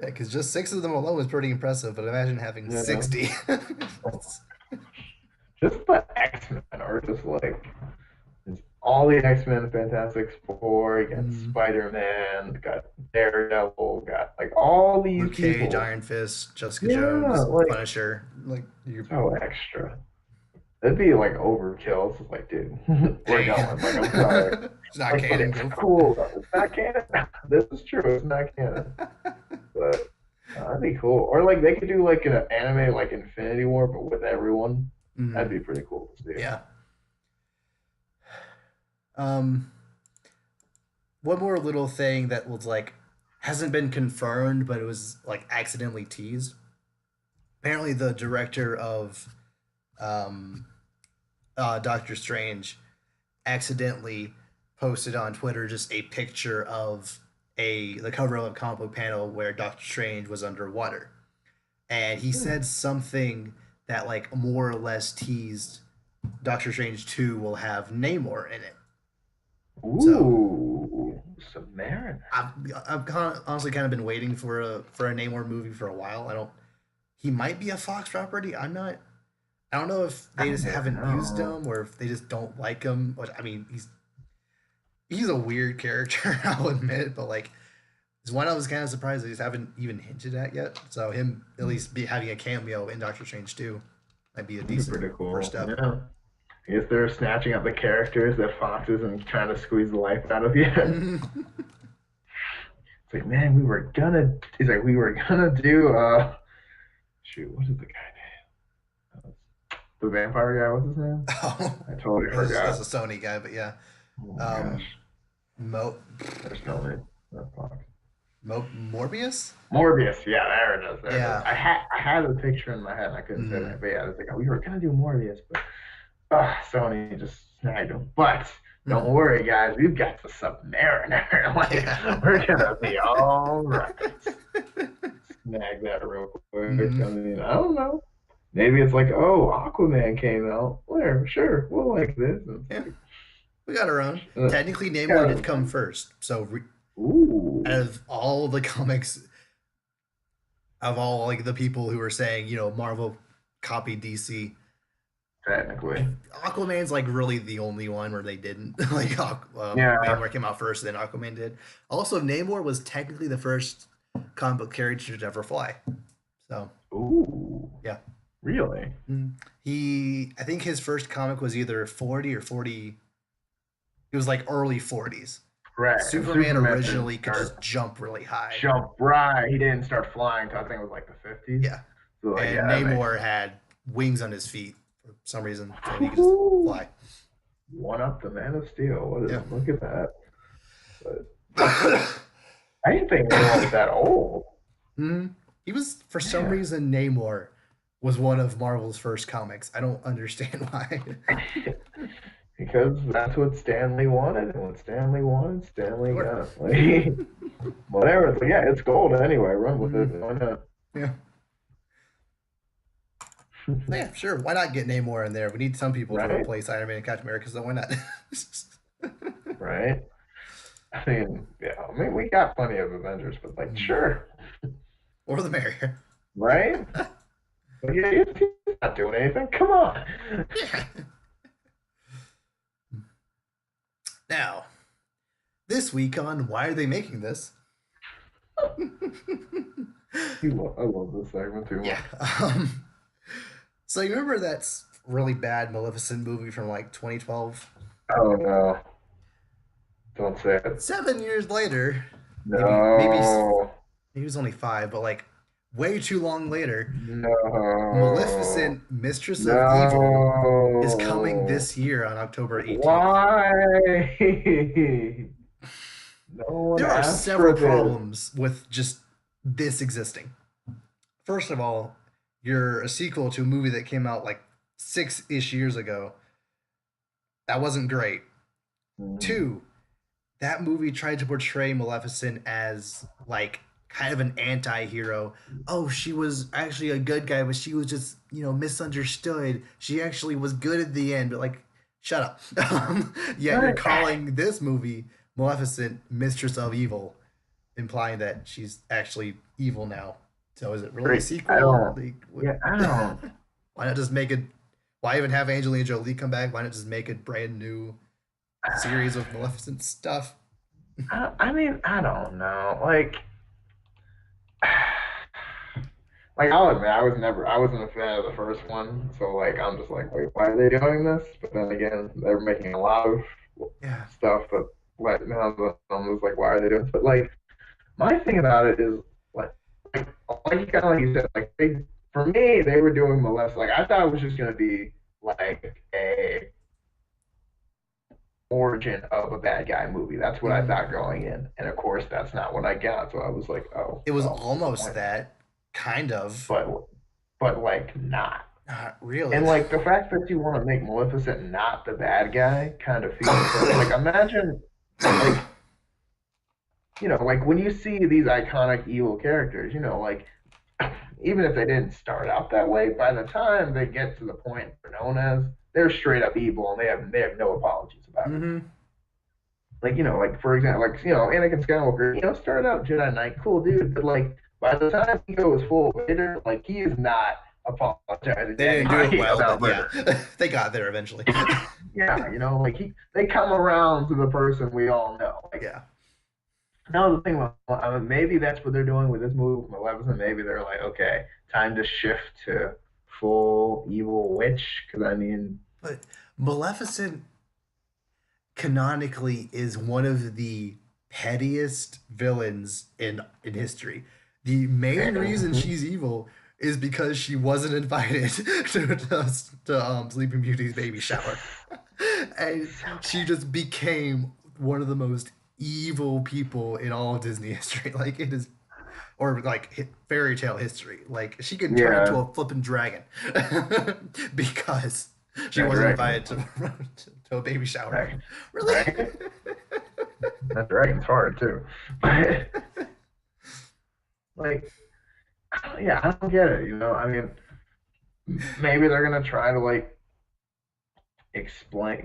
Yeah, because just six of them alone is pretty impressive. But imagine having You know, 60. just the X Men are just like it's all the X Men, Fantastic Four, you got Mhm. Spider Man, got Daredevil, got like all these Luke Cage, people. Iron Fist, Jessica Yeah, Jones, like Punisher. Like you, so extra. It'd be like overkill. It's just like, dude, we're hey, going. Like, I'm sorry. it's not Like, but canon. it's Go. cool. It's not canon. This is true. It's not canon. But that'd be cool. Or like they could do like an anime like Infinity War, but with everyone. That'd Mhm. be pretty cool to see. Yeah. Um. One more little thing that was like hasn't been confirmed, but it was like accidentally teased. Apparently, the director of um, Doctor Strange accidentally posted on Twitter just a picture of the cover of a comic book panel where Doctor Strange was underwater, and he Hmm. said something that like more or less teased Doctor Strange 2 will have Namor in it. So Ooh, Samaritan. I've honestly kind of been waiting for a Namor movie for a while. I don't. He might be a Fox property. I'm not. I don't know if I they just don't haven't used know. him or if they just don't like him. But I mean, he's a weird character. I'll admit, but like Is one I was kind of surprised they just haven't even hinted at yet. So him at least be having a cameo in Doctor Strange 2 might be a That'd be decent pretty first cool. step. Yeah. I guess they're snatching up the characters that Fox isn't trying to squeeze the life out of you. It's like, man, we were gonna. He's like, we were gonna do. Shoot, what is the guy name? The vampire guy. What's his name? Oh, I totally that's forgot. a Sony guy, but yeah. Oh my Um, gosh, Mo, there's no name. That's Fox. Morbius. Morbius. Yeah, there it is. There it is. Yeah. I had the picture in my head and I couldn't say Mm, that. But yeah, I was like, oh, we were gonna do Morbius, but Sony just snagged him. But don't mm, worry, guys, we've got the Submariner. Like, yeah. we're gonna be all right. Snag that real quick. I Mm, mean, I don't know. Maybe it's like, oh, Aquaman came out. Where? Sure, we'll like this. And yeah. We got our own. Technically, Namor yeah. did come first. So out Ooh, of all the comics, of all like the people who were saying, Marvel copied DC, technically. Aquaman's like really the only one where they didn't. Like Yeah. Namor came out first, then Aquaman did. Also, Namor was technically the first comic book character to ever fly. So Ooh, yeah. really? Mm. I think his first comic was either 40 or 40. It was like early 40s. Right. And Superman Superman didn't originally could start just jump really high. jump right. He didn't start flying until I think it was like the 50s. Yeah. So like, And yeah, that makes Namor had wings on his feet for some reason, so he could just Woo-hoo. fly. One up the Man of Steel. What is? Yeah. Look at that. But I didn't think Namor was that old. Mhm. He was, for some Yeah. reason, Namor was one of Marvel's first comics. I don't understand why. Because that's what Stanley wanted, and what Stanley wanted, Stanley Sure. got. Like, whatever. It's like, yeah, it's gold anyway. Run with it. Mhm. Why not? Yeah. Yeah, sure. Why not get Namor in there? We need some people to Right? replace Iron Man and Captain America, so why not? Right? I mean, yeah. I mean, we got plenty of Avengers, but like, Mm. sure, Or the merrier. right? But yeah, he's not doing anything. Come on. Yeah. Now, this week on Why Are They Making This? I love this segment too Yeah. much. So you remember that really bad Maleficent movie from like 2012? Oh no! Don't say it. 7 years later, maybe No, it was only five, but like way too long later, no, Maleficent, Mistress of Evil, is coming no. this year on October 18th. Why? No one There are asked for several this. problems with just this existing. First of all, you're a sequel to a movie that came out like 6-ish years ago. That wasn't great. Mm, Two, that movie tried to portray Maleficent as like kind of an anti-hero. Oh, she was actually a good guy, but she was just, misunderstood. She actually was good at the end, but like shut up. Yet you're Right. calling this movie Maleficent Mistress of Evil, implying that she's actually evil now. So is it really a Great. I sequel? don't. Like, Yeah, I don't. why not just make it? Why even have Angelina Jolie come back? Why not just make a brand new series of Maleficent stuff? I mean, I don't know. Like I'll admit, I wasn't a fan of the first one, so like I'm just like, wait, why are they doing this? But then again, they're making a lot of Yeah. stuff that like now I'm just like, why are they doing this? But like my thing about it is like like, like you kind of like you said, like for me they were doing molest. Like I thought it was just gonna be like a origin of a bad guy movie. That's what I Mhm. thought going in, and of course that's not what I got. So I was like, oh It was well, almost disappointed. that, kind of, But like not. not really. And like the fact that you want to make Maleficent not the bad guy kind of feels like imagine like like when you see these iconic evil characters, like even if they didn't start out that way, by the time they get to the point they're known as, they're straight up evil and they have no apologies about it. Hmm. Like like for example, like Anakin Skywalker, started out Jedi Knight, cool dude, but like by the time he goes full Vader, like he is not apologizing They to didn't do it anybody well, about but yeah, murder. they got there eventually. Yeah, like they come around to the person we all know. Like Yeah. no, the thing, maybe that's what they're doing with this movie with Maleficent. Maybe they're like, okay, time to shift to full evil witch. Because I mean, But Maleficent canonically is one of the pettiest villains in history. The main reason she's evil is because she wasn't invited to Sleeping Beauty's baby shower, and so she just became one of the most evil people in all of Disney history. Like it is, or like fairy tale history. Like she could turn into yeah, a flipping dragon because she that's wasn't right. invited to a baby shower. Right, Really? right. That dragon's hard too. But like, yeah, I don't get it. I mean, maybe they're gonna try to like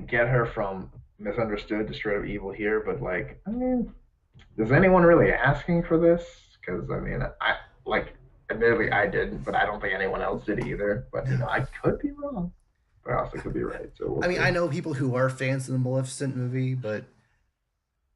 get her from misunderstood to straight up evil here. But like, I mean, is anyone really asking for this? Because I mean, admittedly, I didn't, but I don't think anyone else did either. But No. I could be wrong, but I also could be right. So we'll I mean, I see. know people who are fans of the Maleficent movie, but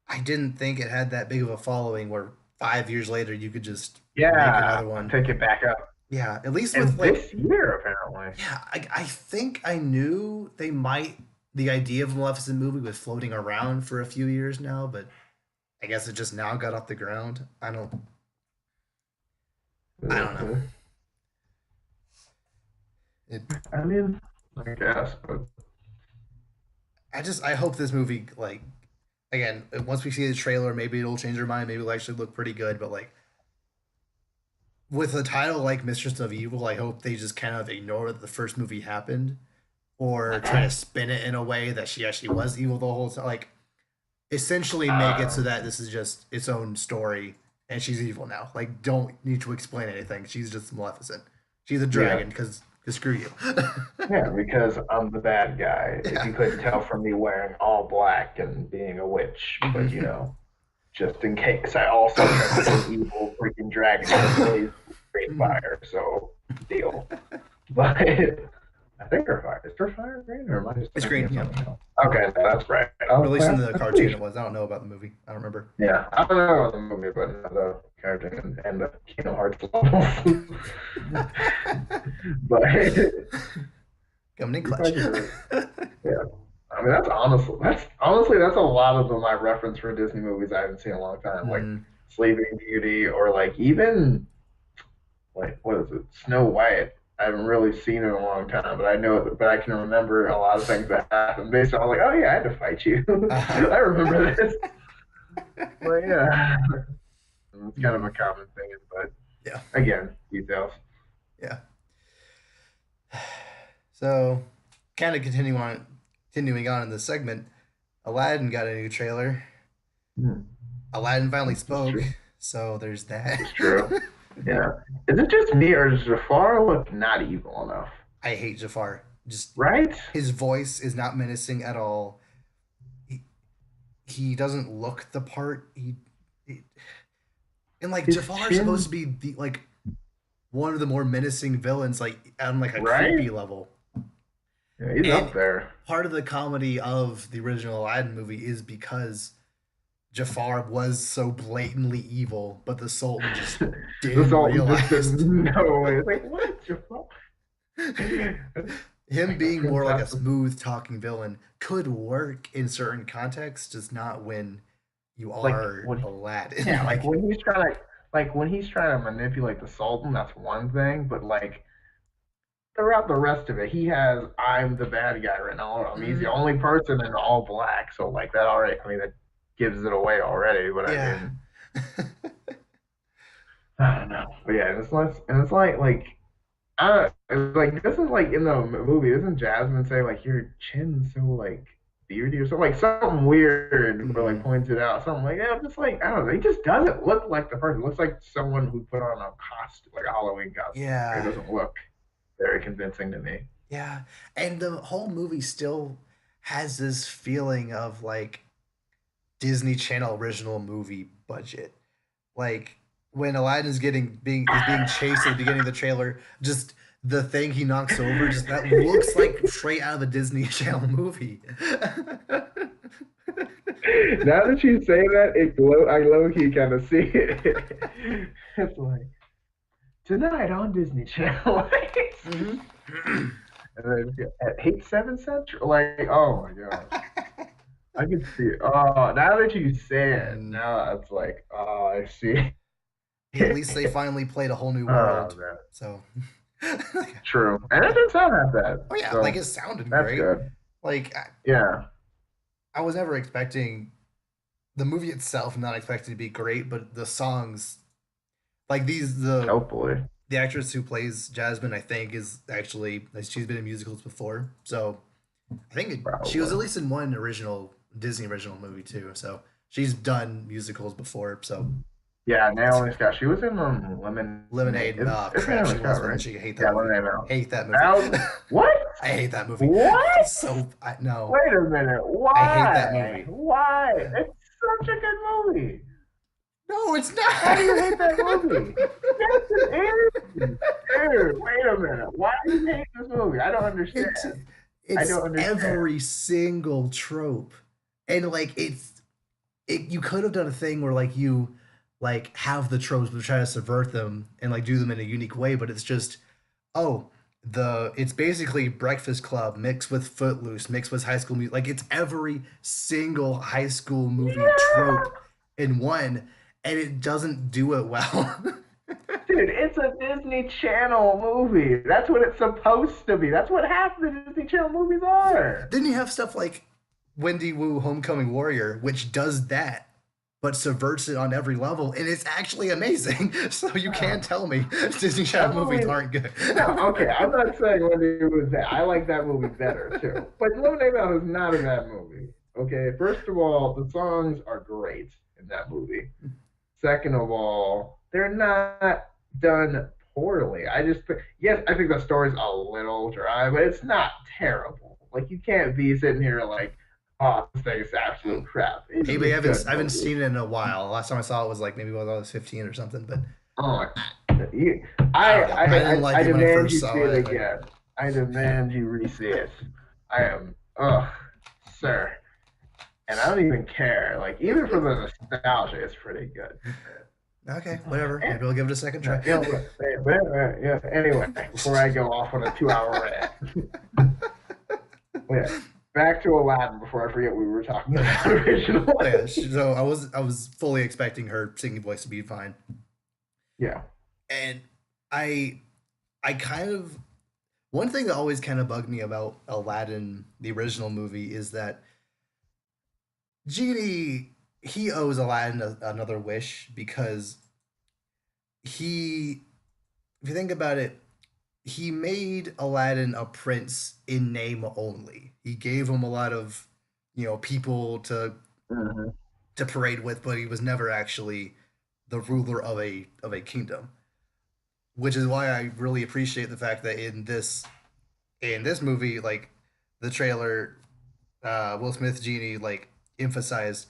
I didn't think it had that big of a following where 5 years later you could just make Yeah, another one. pick it back up. Yeah, at least with And like, this year, apparently. yeah, I think I knew they might, the idea of a Maleficent movie was floating around for a few years now, but I guess it just now got off the ground. I don't know. Uh, It, I mean, I guess, but I hope this movie like again once we see the trailer maybe it'll change our mind, maybe it'll actually look pretty good, but like with a title like Mistress of Evil, I hope they just kind of ignore that the first movie happened or try to spin it in a way that she actually was evil the whole time. Like essentially make it so um, that this is just its own story and she's evil now. Like don't need to explain anything. She's just Maleficent. She's a yeah, dragon because screw you. yeah, because I'm the bad guy. If Yeah. you couldn't tell from me wearing all black and being a witch, but Mm-hmm. just in case, I also turned into an evil freaking dragon that blazed green Mm-hmm. fire. So deal. But I think her fire is her fire green, or am I just It's thinking green. of Yeah. something else? Okay, that's right. At least in the I'm pretty cartoon, it sure. was. I don't know about the movie. I don't remember. Yeah, I don't know the movie, but the character and the Kingdom Hearts levels. But Coming in if clutch. I could, yeah. I mean, that's a lot of my reference for Disney movies I haven't seen in a long time, like Mm. Sleeping Beauty or like even like what is it, Snow White. I haven't really seen it in a long time, but I know but I can remember a lot of things that happened based on like, oh yeah, I had to fight you. Uh-huh. I remember this. But yeah, it's kind of a Mm. common thing, but Yeah. again, details. Yeah. So, kind of continuing on in this segment, Aladdin got a new trailer. Hmm. Aladdin finally This is spoke, true. so there's This that. is true. Yeah. Is it just me or does Jafar look not evil enough? I hate Jafar. Just Right? his voice is not menacing at all. He, he doesn't look the part. He and like His Jafar is supposed to chin, be the like one of the more menacing villains, like on like a right? creepy level. Yeah, he's And up there. part of the comedy of the original Aladdin movie is because Jafar was so blatantly evil, but the Sultan just The didn't Sultan just said realize. no way. It's like, what, Jafar? Him Like a being more like a princess. smooth talking villain could work in certain contexts, just not when you Like are when Aladdin. yeah, like Like, when he's trying to manipulate the Sultan, that's one thing, but like throughout the rest of it, he has I'm the bad guy right now. I mean, he's the mm, only person in all black, so like that already. I mean, that gives it away already. But I yeah. mean, I don't know. But yeah, it's like I don't. It's like this is like in the movie. Doesn't Jasmine say like your chin's so like beardy or something like something weird or like Mm, points it out something like that. Just like I don't know. He just doesn't look like the person. It looks like someone who put on a costume, like a Halloween costume. It yeah. doesn't look very convincing to me. Yeah. And the whole movie still has this feeling of like Disney Channel original movie budget. Like when Aladdin's being chased at the beginning of the trailer, just the thing he knocks over, just that looks like straight out of a Disney Channel movie. Now that you say that, I low key kind of see it. It's like tonight on Disney Channel. Hmm. And then at 8, 7 Central. Like, oh my gosh. I can see it. Oh, now that you say it, Hmm. now it's like, oh, I see. Hey, at least they finally played a whole new Oh world. man. So, True. And it didn't sound half bad. oh yeah, like So it sounded that's great. good. Like Yeah. I was never expecting the movie itself, not expecting to be great, but the songs, like Hopefully. the actress who plays Jasmine, I think, is actually like, she's been in musicals before, so I think she was Probably. at least in one Disney original movie too. So she's done musicals before. So Yeah, it's Naomi Scott. She was in Lemonade. Lemonade. Oh It's crap! Naomi She was Scott, one that right? she hate that Yeah, movie. Lemonade Mouth. Hate that movie. Now, what? I hate that movie. What? It's so I no. Wait a minute. I hate that Why? movie. Why? It's such a good movie. No, it's Why do you not. hate that movie? Yes, it is. Dude, wait a minute. Why do you hate this movie? I don't understand. it's I it's don't understand. every single trope, and like you could have done a thing where like you like have the tropes but try to subvert them and like do them in a unique way, but it's just oh it's basically Breakfast Club mixed with Footloose mixed with High School Music. Like it's every single high school movie trope Yeah. in one, and it doesn't do it well. Dude, it's a Disney Channel movie. That's what it's supposed to be. That's what half the Disney Channel movies are. Then you have stuff like Wendy Wu Homecoming Warrior, which does that, but subverts it on every level, and it's actually amazing. So you can't Oh, tell me Disney that Channel movies movie. aren't good. No, okay. I'm not saying Wendy was bad. I like that movie better too. But Lemonade Mouth is not a bad movie. Okay. First of all, the songs are great in that movie. Second of all, they're not done poorly. Yes, I think the story's a little dry, but it's not terrible. Like you can't be sitting here like, oh, this thing is absolute crap. It's just a Maybe good I haven't movie. seen it in a while. Last time I saw it was like maybe when I was 15 or something. But Oh, you, I don't know. I didn't like I it when I demand first you see saw it it. Like, again. I demand you re-see it. I am, oh, sir. And I don't even care. Like even for the nostalgia, it's pretty good. okay, whatever. And, Maybe I'll give it a second try. you know, yeah. Anyway, before I go off on a 2 hour rant, yeah. Back to Aladdin before I forget what we were talking about Oh yeah, originally. so I was fully expecting her singing voice to be fine, Yeah. and I I kind of one thing that always kind of bugged me about Aladdin, the original movie, is that Genie he owes Aladdin another wish because he, if you think about it, he made Aladdin a prince in name only. He gave him a lot of people Hmm. to parade with, but he was never actually the ruler of a kingdom. Which is why I really appreciate the fact that in this movie, like the trailer, Will Smith genie like emphasized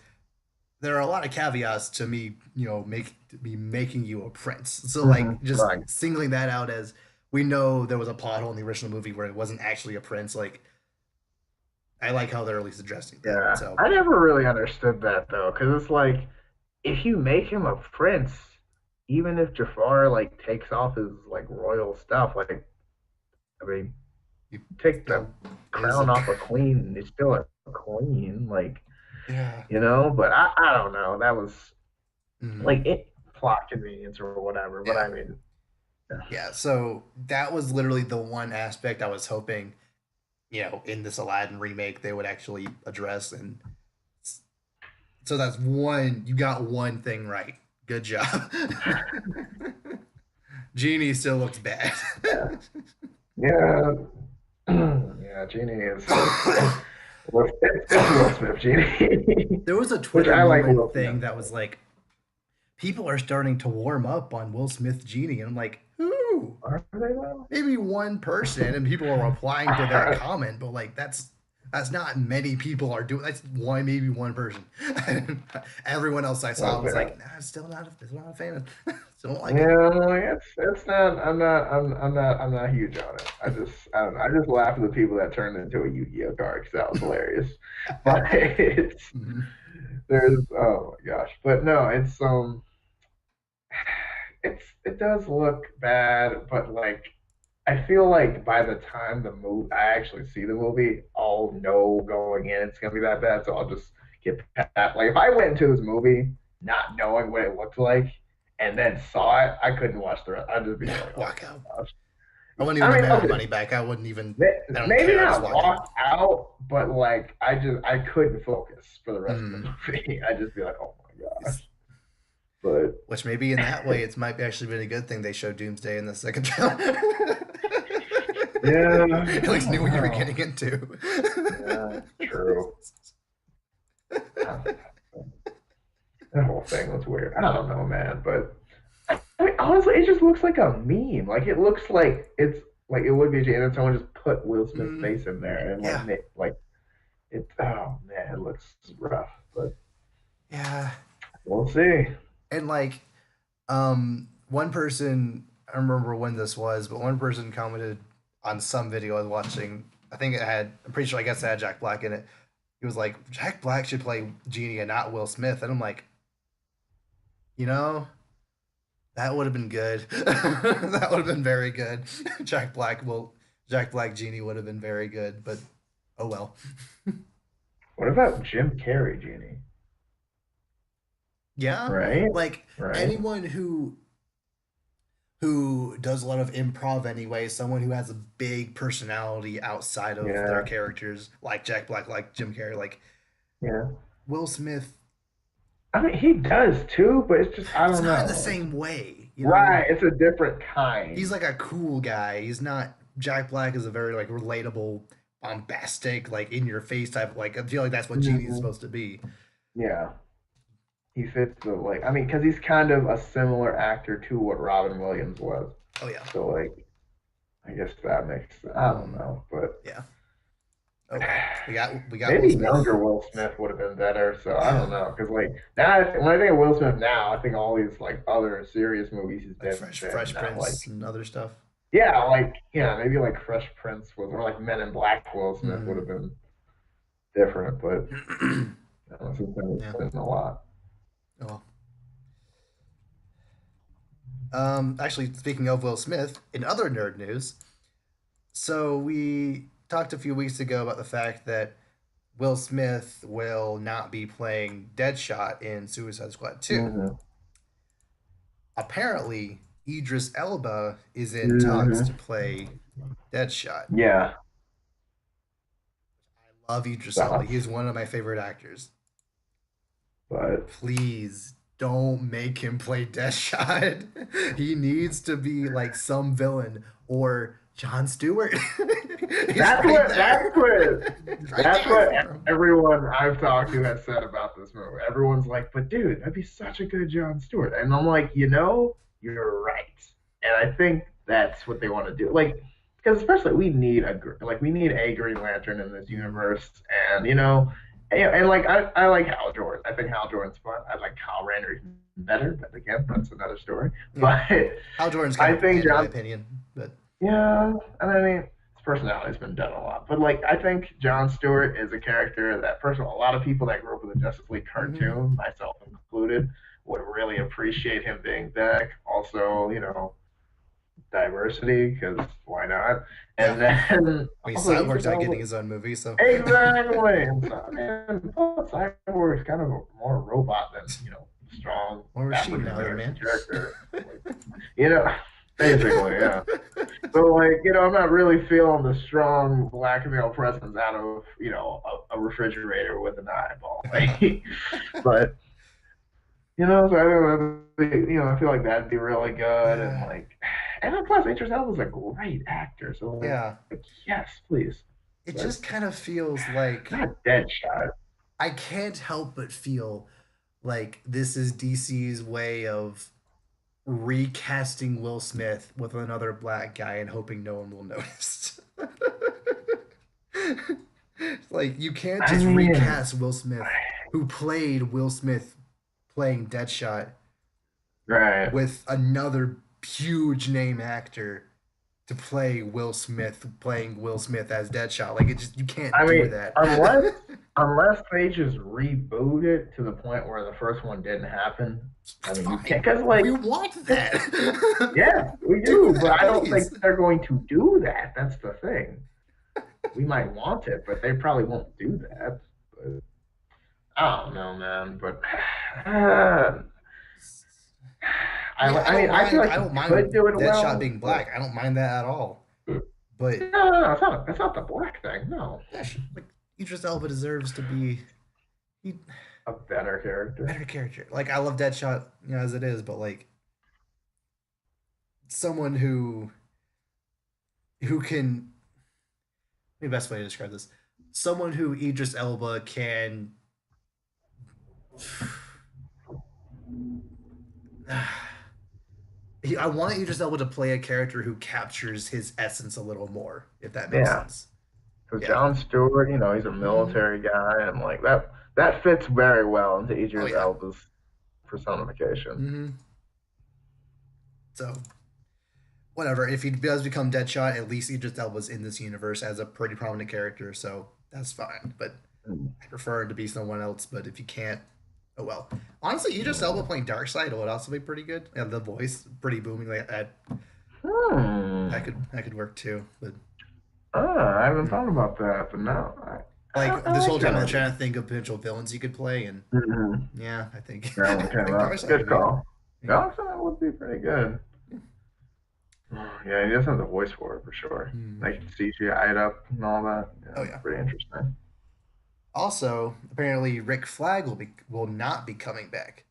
there are a lot of caveats to me, me making you a prince. So Hmm. like just Right. singling that out as we know there was a plot hole in the original movie where it wasn't actually a prince. Like I like how they're at least addressing that. Yeah. So I never really understood that though, because it's like if you make him a prince, even if Jafar like takes off his like royal stuff, like I mean, you take the still is a crown off a queen, and he's still a queen, like yeah. But I don't know. That was Mhm. like it plot convenience or whatever. But Yeah. I mean, yeah. Yeah, so that was literally the one aspect I was hoping, in this Aladdin remake they would actually address, and so that's one. You got one thing right. Good job. Genie still looks bad. Yeah, yeah, Genie is it's Will Smith Genie, There was a which Twitter I like moment Will thing Smith. that was like, people are starting to warm up on Will Smith Genie, and I'm like, who? Are they though? Maybe one person, and people are replying to that comment, but like that's not many people are doing. That's one, maybe one person. Everyone else I saw was like, nah, still not a fan. Still don't like it. Yeah, I'm like it's not. I'm not huge on it. I don't know. I just laugh at the people that turned into a Yu-Gi-Oh card because that was hilarious. But it's Mhm. There's oh my gosh, but no, it does look bad, but like I feel like by the time the movie I actually see the movie, I'll know going in it's gonna be that bad, so I'll just get past. Like if I went into this movie not knowing what it looked like and then saw it, I couldn't watch the rest. I'd just be Yeah, like, oh walk out. my gosh. I wouldn't even I have mean, made my okay, money back. I wouldn't even. I don't maybe care. I just not walk out. walk out, but like I couldn't focus for the rest of the Mm. movie. I'd just be like, oh my gosh. But Which maybe in that way, it's might be actually been a good thing they showed Doomsday in the second film. yeah, At I least knew don't what you were know. getting into. Yeah, true. That whole thing was weird. I don't know, man. But I mean, honestly, it just looks like a meme. Like it looks like it's like it would be, and then someone just put Will Smith's Mm, face in there and yeah, like it. Oh man, it looks rough. But yeah, we'll see. and like, one person I don't remember when this was, but one person commented on some video I was watching. I think it had. I'm pretty sure. I guess it had Jack Black in it. He was like, Jack Black should play Genie and not Will Smith, and I'm like, you know, that would have been good. That would have been very good. Jack Black will Jack Black Genie would have been very good, but oh well. What about Jim Carrey, Genie? Yeah, Right, like right. anyone who does a lot of improv anyway, someone who has a big personality outside of their Yeah, characters, like Jack Black, like Jim Carrey, like yeah. Will Smith. I mean, he does too, but it's just I It's don't not in the know. same way, you know. Right, it's a different He's kind. like a cool guy. He's not. Jack Black is a very like relatable, bombastic, like in your face type. Like I feel like that's what Genie's Mhm. supposed to be. Yeah, he fits the like. I mean, because he's kind of a similar actor to what Robin Williams was. Oh yeah. So like, I guess that makes. I don't Mm, know, but yeah. Oh well. We got Will maybe Smith. younger Will Smith would have been better. So I Yeah. don't know, because like now when I think of Will Smith now, I think all these like other serious movies he's Like been Fresh in. Not like Prince and other stuff. yeah, like yeah, maybe like Fresh Prince was or like Men in Black Will Smith would Mm. have been different, but since then Yeah. it's been a lot. Oh well. Actually, speaking of Will Smith, in other nerd news, so we talked a few weeks ago about the fact that Will Smith will not be playing Deadshot in Suicide Squad 2. Hmm. Apparently, Idris Elba is in talks to Hmm. play Deadshot. Yeah, I love Idris Elba. thoughts, He's one of my favorite actors. but Please don't make him play Deadshot. He needs to be like some villain or John Stewart. He's that's right what there. He's right that's there what for him. everyone I've talked to has said about this movie. Everyone's like, "But dude, that'd be such a good Jon Stewart," and I'm like, you're right, and I think that's what they want to do. Like, because especially we need a Green Lantern in this Mm, universe, and and like I like Hal Jordan. I think Hal Jordan's fun. I like Kyle Rayner even better, but again, that's another story. yeah. But Hal Jordan's kind I of think bland in my John opinion, but yeah, and I mean, his personality's been done a lot, but like I think Jon Stewart is a character that, first of all, a lot of people that grew up with the Justice League mm-hmm. cartoon, myself included, would really appreciate him being back. Also, diversity because why not? Yeah. And then I mean, also Cyborg's Idris not Elba, getting his own movie, so exactly. And so, man, plus Cyborg is kind of a more robot than strong or Machine African now, young American man. character. Like, you know, basically, yeah. So like, I'm not really feeling the strong black male presence out of, a refrigerator with an eyeball. Like, but so I feel like that'd be really good and Yeah. like and then plus Idris Elba's a great actor. So Yeah. like yes, please. It But just kind of feels like not Deadshot. I can't help but feel like this is DC's way of recasting Will Smith with another black guy and hoping no one will notice. Like you can't I just mean, recast Will Smith, who played Will Smith playing Deadshot, right. with another huge name actor to play Will Smith playing Will Smith as Deadshot. Like it just you can't I do mean, that. unless unless they just reboot it to the point where the first one didn't happen. I That's mean, you fine. can't because We like, want 'cause- that. yes, we Do do, but that, I don't think please. they're going to do that. That's the thing. We might want it, but they probably won't do that. But I don't know, man. But Yeah, I I don't mean, I feel mind. like I he don't mind could do it Deadshot well, being but black. I don't mind that at all. But no, it's not the black thing. No, like Idris Elba deserves to be he a better character. better character. Like I love Deadshot, as it is, but like someone who can the best way to describe this. Someone who Idris Elba can I want Idris Elba to play a character who captures his essence a little more, if that makes Yeah, sense. because Yeah. John Stewart, he's a Mm-hmm. military guy, and like that fits very well into Oh Idris yeah. Elba's personification. Mm-hmm. So whatever. If he does become Deadshot, at least Idris Elba's in this universe as a pretty prominent character, so that's fine. But Mm, I prefer him to be someone else. But if you can't, oh well. Honestly, Idris Elba yeah. playing Darkseid would also be pretty good, and the voice pretty booming like that. Hmm. That could work too. But I haven't thought about that, but no, like I this like whole that time, I was idea. trying to think of potential villains you could play, and Mm-hmm. yeah, I think That one I came think up. Darkseid Good would be call. yeah. Yeah, that would be pretty good. Yeah, he does have the voice for it for sure. Hmm. Like CGI it up and all that. Oh Yeah, it's yeah. pretty interesting. Also, apparently, Rick Flag will not be coming back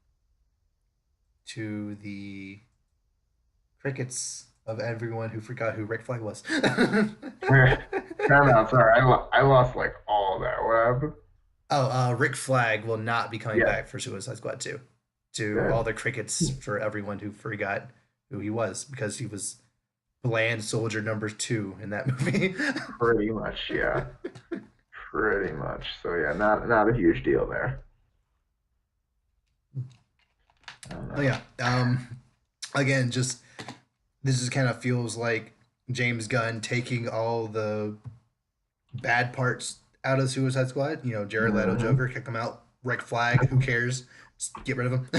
to the crickets of everyone who forgot who Rick Flag was. Time out. Sorry, I lost like all of that. What happened? Rick Flag will not be coming Yeah, back for Suicide Squad 2. To all good. the crickets for everyone who forgot who he was because he was bland soldier number 2 in that movie. Pretty much, yeah. Pretty much. So yeah, not a huge deal there. I don't Oh know. yeah. Again, just this just kind of feels like James Gunn taking all the bad parts out of Suicide Squad. Jared Leto Hmm. Joker, kick him out. Rick Flag, who cares? Just get rid of him.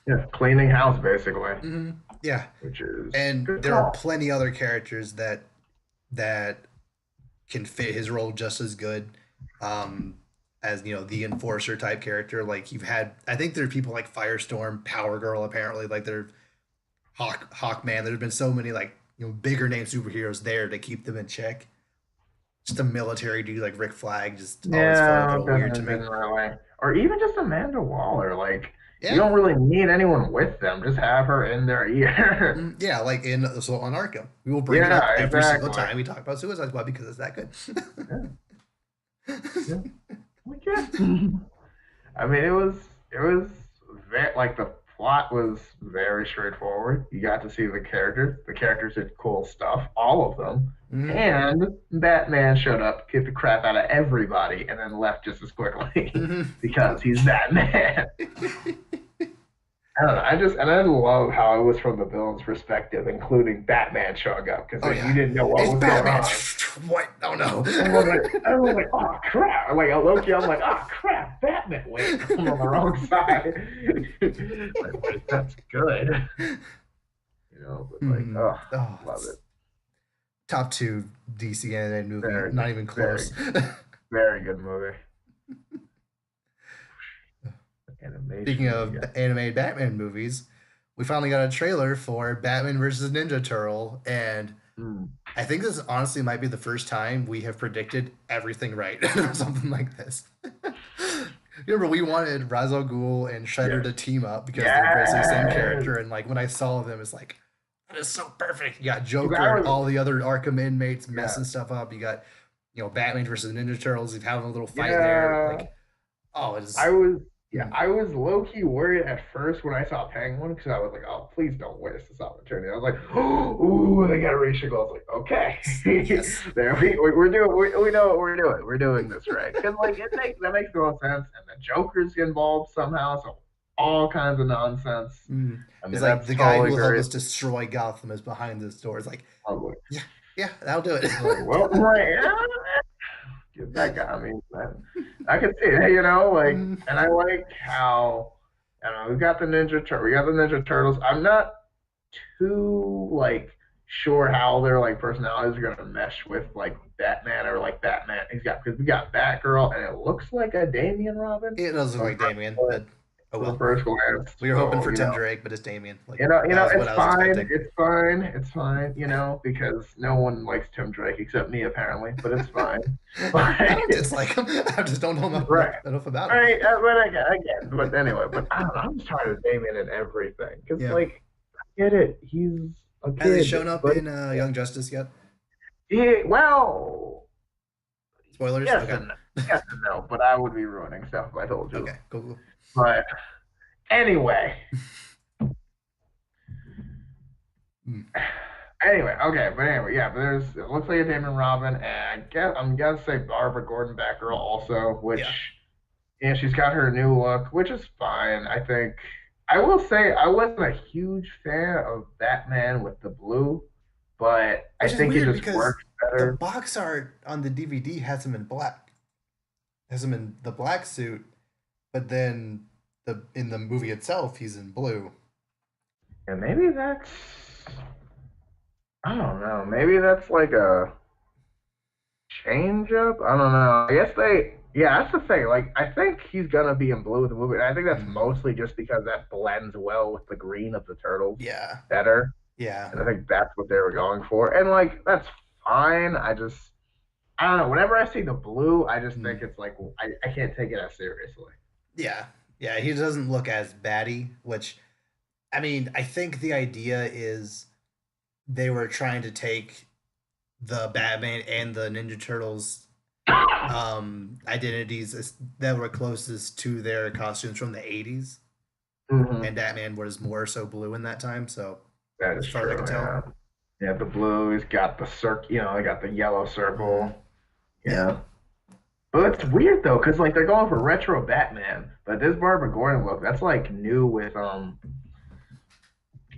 Yeah, cleaning house basically, Hmm. Yeah, which is and good there are call. plenty other characters that can fit his role just as good. Um, as the enforcer type character, like you've had, I think there are people like Firestorm, Power Girl, apparently, like they're Hawkman. There's been so many like bigger name superheroes there to keep them in check. Just a military dude like Rick Flag just always felt a Yeah, little weird to me. didn't really. Or even just Amanda Waller. Like, you Yeah, don't really need anyone with them. Just have her in their ear. yeah, like in Assault on Arkham, we will bring it Yeah, up every single exactly. time we talk about Suicide Squad because it's that good. Yeah, yeah. Like, yeah. I mean, it was very like the plot was very straightforward. You got to see the characters. The characters did cool stuff, all of them. Hmm. And Batman showed up, kicked the crap out of everybody, and then left just as quickly Hmm. because he's Batman. I don't know. I love how it was from the villain's perspective, including Batman showing up because Oh you yeah, didn't know what it's was going Batman. on. What? Oh no. Everyone's like, oh crap! Like Loki, I'm like, oh crap, Batman! Wait, I'm on the wrong side. Like, wait, that's good, But like, Hmm. oh, Oh, love it's it. top two DC animated movie. Very, Not even very, close. very good movie. Speaking Animation we of got. animated Batman movies, we finally got a trailer for Batman versus Ninja Turtle, and Mm, I think this honestly might be the first time we have predicted everything right or something like this. Remember, we wanted Ra's al Ghul and Shredder yes, to team up because they're basically the same yes. character, and like when I saw them, it's like that is so perfect. You got 'Cause Joker I and was, all the other Arkham inmates yeah, messing stuff up. You got Batman versus Ninja Turtles. You having a little fight there. yeah. Like, oh, I it's was yeah, mm, I was low key worried at first when I saw Penguin because I was like, oh, please don't waste this opportunity. I was like, ooh, they got to reach the goal. I was like, okay, yes. there we're doing we know what we're doing. We're doing this right because like that makes no sense. And the Joker's involved somehow, so all kinds of nonsense. Mm. I It's mean, like that's the guy who totally will help great. us destroy Gotham is behind this door. It's like, I yeah, yeah, that'll do it. was like, well, I'm like, ah, get that guy. I mean, I can see it, like, Mm, and I like how, I don't know, we got the Ninja Turtles. I'm not too like sure how their like personalities are gonna mesh with like Batman or like Batman. He's got because we got Batgirl and it looks like a Damian Robin it does look from like Damien, but oh the well. first glance. We were hoping So for Tim Drake, but it's Damien. Like you that know, was what it's I was fine. expecting. It's fine. It's fine. Because no one likes Tim Drake except me apparently. But it's fine. I But don't dislike him. I just don't know right. enough about him. Right, but but anyway, but I don't know. I'm just tired of Damien and everything because, Yeah. like, I get it. He's a Has he kid, shown up but in Young Justice yet? well, Spoilers? yes Okay. and no, yes and no. But I would be ruining stuff if I told you. Okay, cool, cool. But anyway, Hmm. okay. But anyway, yeah. But it looks like a Damon Robin, and I'm gonna say Barbara Gordon Batgirl also, which Yeah. she's got her new look, which is fine. I think I will say I wasn't a huge fan of Batman with the blue, but I Which is think it weird just because works the better. box art on the DVD has him in black. Has him in the black suit, but then in the movie itself he's in blue. And maybe that's I don't know. Maybe that's like a change up. I don't know. I guess yeah, that's the thing. Like, I think he's gonna be in blue in the movie, and I think that's Mm, mostly just because that blends well with the green of the turtles yeah. better. Yeah. And I think that's what they were going for. And like, that's fine. I don't know. Whenever I see the blue, I just Mm, think it's like I can't take it as seriously. yeah. Yeah, he doesn't look as batty, which I mean, I think the idea is they were trying to take the Batman and the Ninja Turtles identities that were closest to their costumes from the 80s, and Hmm. Batman was more so blue in that time, so That is as far as I true. can tell. Yeah. Yeah. The blue. He's got the circle. They got the yellow Mm, circle. yeah. Yeah. But it's weird though, because like they're going for retro Batman, but this Barbara Gordon look, that's like new with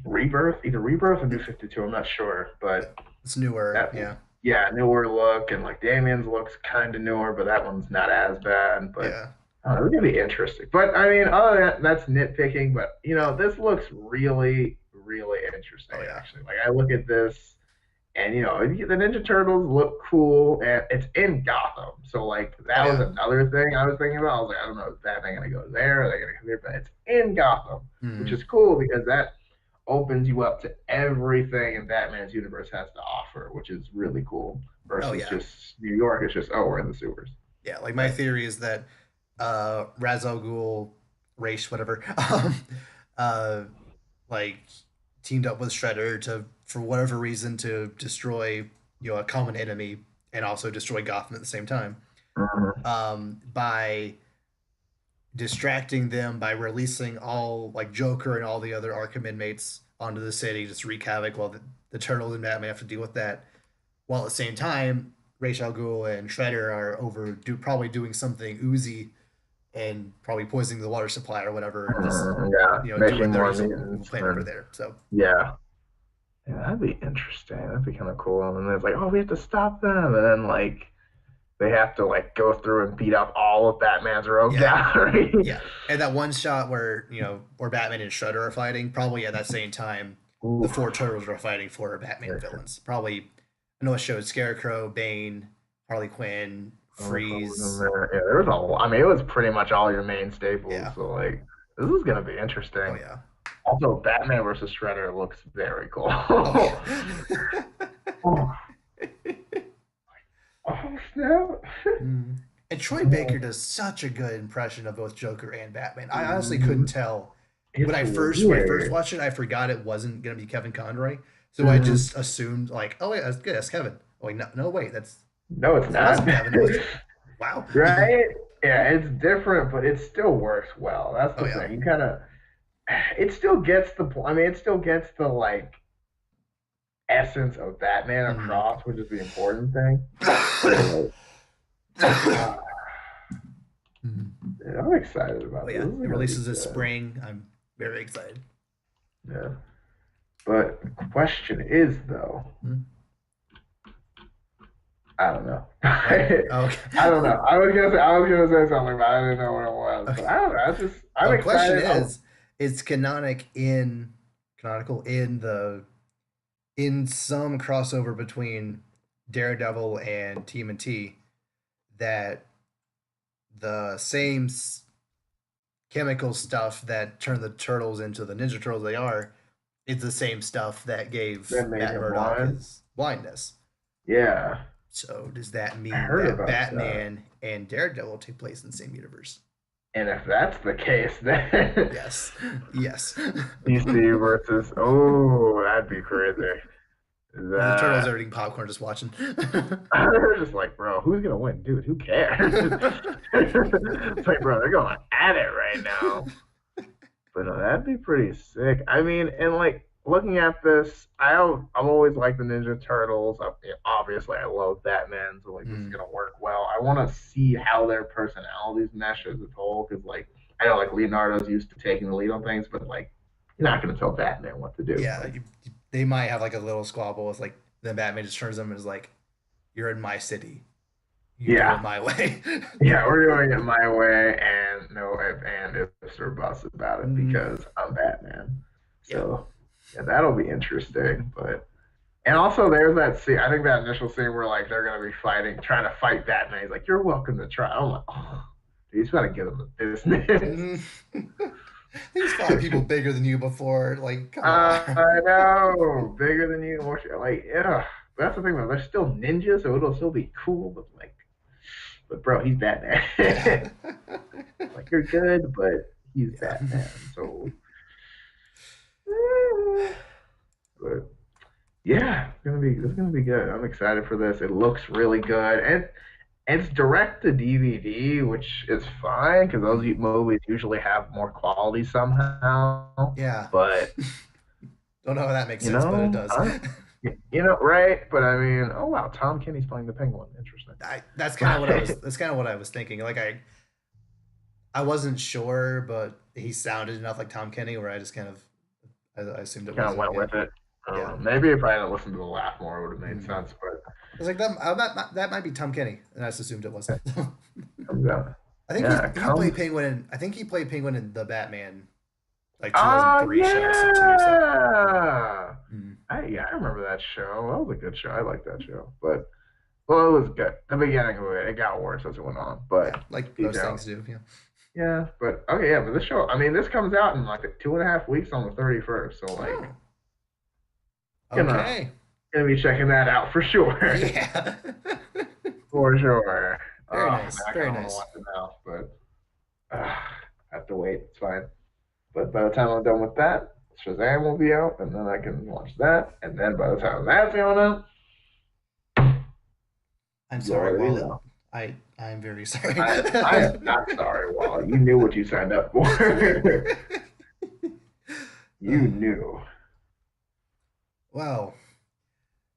Rebirth, either Rebirth or New 52. I'm not sure, Yeah. but It's newer, that yeah. yeah, newer look, and like Damien's looks kind of newer, but that one's not as bad. But Yeah. I don't know, it's gonna be interesting. But I mean, other than that, that's nitpicking. But Yeah. this looks really, really interesting. Oh yeah. Actually, like I look at this, and the Ninja Turtles look cool, and it's in Gotham. So like Oh that was yeah. another thing I was thinking about. I was like, I don't know, is Batman gonna go there? Are they gonna come here? But it's in Gotham, which Mm. is cool because that opens you up to everything in Batman's universe has to offer, which is really cool. Oh Versus yeah. just New York, it's just we're in the sewers. Yeah, like my But theory is that Ra's al Ghul, Ra's, whatever, uh, like teamed up with Shredder to, for whatever reason, to destroy a common enemy and also destroy Gotham at the same time. mhm. By distracting them by releasing all like Joker and all the other Arkham inmates onto the city, just wreak havoc while the Turtles and Batman have to deal with that. While at the same time, Ra's al Ghul and Shredder are probably doing something oozy and probably poisoning the water supply or whatever, and just Yeah, doing making their more evil mutants plan over and there. So yeah. Yeah, that'd be interesting. That'd be kind of cool. And then it's like, oh, we have to stop them, and then like they have to like go through and beat up all of Batman's rogue yeah, gallery. yeah, and that one shot where where Batman and Shredder are fighting, probably at that same time, the Oof. four Turtles are fighting for Batman villains. Probably, I know it showed Scarecrow, Bane, Harley Quinn, Freeze. Yeah, there was I mean, it was pretty much all your main staples. Yeah. So like, this is gonna be Oh interesting. yeah. Also, Batman versus Shredder looks very cool. Oh yeah. Oh, oh snap! Mm. And Troy Baker does such a good impression of both Joker and Batman. I honestly couldn't tell It's when I first weird. watched it. I forgot it wasn't gonna be Kevin Conroy, so I Mhm. just assumed like, oh yeah, that's good, that's Kevin. Oh wait, no, no, wait, No, it's that not. wasn't Kevin. It was wow. Right? Yeah, it's different, but it still works well. That's Oh the yeah. thing. You kind of, it still gets the point. I mean, it still gets the like essence of Batman Mm. across, which is the important thing. So, uh, Mhm. yeah, I'm excited Oh about this. yeah, This is it gonna be releases this good. spring. I'm very excited. Yeah. But the question is though, Mm. I don't know. What? I Okay. don't know. I was gonna say something, but I didn't know what it was. Okay. But I don't know. I'm Oh, question excited. is canonical in some crossover between Daredevil and TMNT that the same chemical stuff that turned the turtles into the Ninja Turtles they are is the same stuff that gave That made Matt him Murdock blind. his blindness. Yeah, So does that I mean heard that about that. Batman and Daredevil take place in the same universe? And if that's the case, then Yes. Yes. DC versus that'd be crazy. The turtles That are eating popcorn just watching. they're just like, bro, who's gonna win, dude? Who cares? It's like, bro, they're going at it right now. But no, that'd be pretty sick. I mean, and like looking at this, I've always liked the Ninja Turtles. Obviously, I love Batman, so like this is Mm, gonna work well. I want to see how their personalities mesh as a whole, because like I know like Leonardo's used to taking the lead on things, but like you're not gonna tell Batman what to do. yeah, Like, they might have like a little squabble with like then Batman just turns them and is like, "You're in my city. You do it yeah, my way." yeah, we're doing it my way, and no if and ifs or buts about it Mm, because I'm Batman. yeah, So yeah, that'll be interesting, but. And also, there's that scene. I think that initial scene where like they're gonna be fighting, trying to fight Batman. He's like, "You're welcome to try." I'm like, "Oh, dude, he's got to get him the business." mm. He's fought people bigger than you before. Like, come on. I know, bigger than you, more shit. Like, yeah. But that's the thing, though. They're still ninjas, so it'll still be cool. But like, but bro, he's Batman. Yeah. Like, you're good, but he's Yeah. Batman. So, but yeah, it's gonna be good. I'm excited for this. It looks really good, and it's direct to DVD, which is fine because those Mm, movies usually have more quality somehow. yeah. But Don't know how that makes you sense, but it know, does. right? But I mean, oh wow, Tom Kenny's playing the Penguin. Interesting. That's kind of what I was. Like, That's kind of what I was thinking. Like I wasn't sure, but he sounded enough like Tom Kenny, where I just kind of I assumed it kind was of him. went Yeah. with it. I don't Yeah. know. Maybe if I had listened to the laugh more, it would have made Mm. sense. But I was like that might be Tom Kenny, and I just assumed it was. comes out, I think yeah, it he played comes. Penguin. I think he played Penguin in the Batman like Oh 2003 show too. So yeah, mm, I remember that show. That was a good show. I like that show, but. Well, it was good. The beginning of it, it got worse as it went on, yeah, but like most details. things do. Yeah. Yeah, but okay, yeah, but this show, I mean, this comes out in like 2.5 weeks on the 31st, so like, Oh. gonna Okay. gonna be checking that out for sure, Yeah. for sure. Very Oh, man, nice. I kind Very of want to nice. watch it now, but I have to wait. It's fine. But by the time I'm done with that, Shazam will be out, and then I can watch that, and then by the time that's going out, I'm you sorry, already Wallet. know. I'm very sorry. I am not sorry, Wally. You knew what you signed up for. You knew. Well,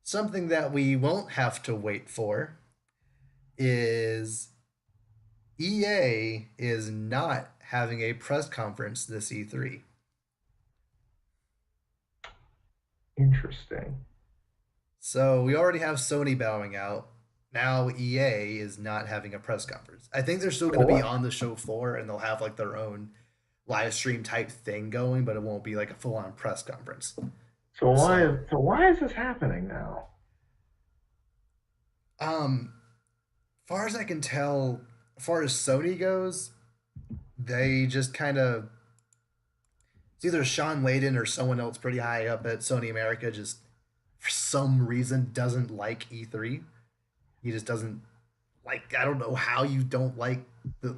something that we won't have to wait for is EA is not having a press conference this E3. Interesting. So we already have Sony bowing out. Now EA is not having a press conference. I think they're still going to For be what? on the show floor and they'll have like their own live stream type thing going, but it won't be like a full on press conference. So, So why is this happening now? um, far as I can tell, as far as Sony goes, they just kind of it's either Sean Layden or someone else pretty high up at Sony America just for some reason doesn't like E3. He just doesn't like. I don't know how you don't like the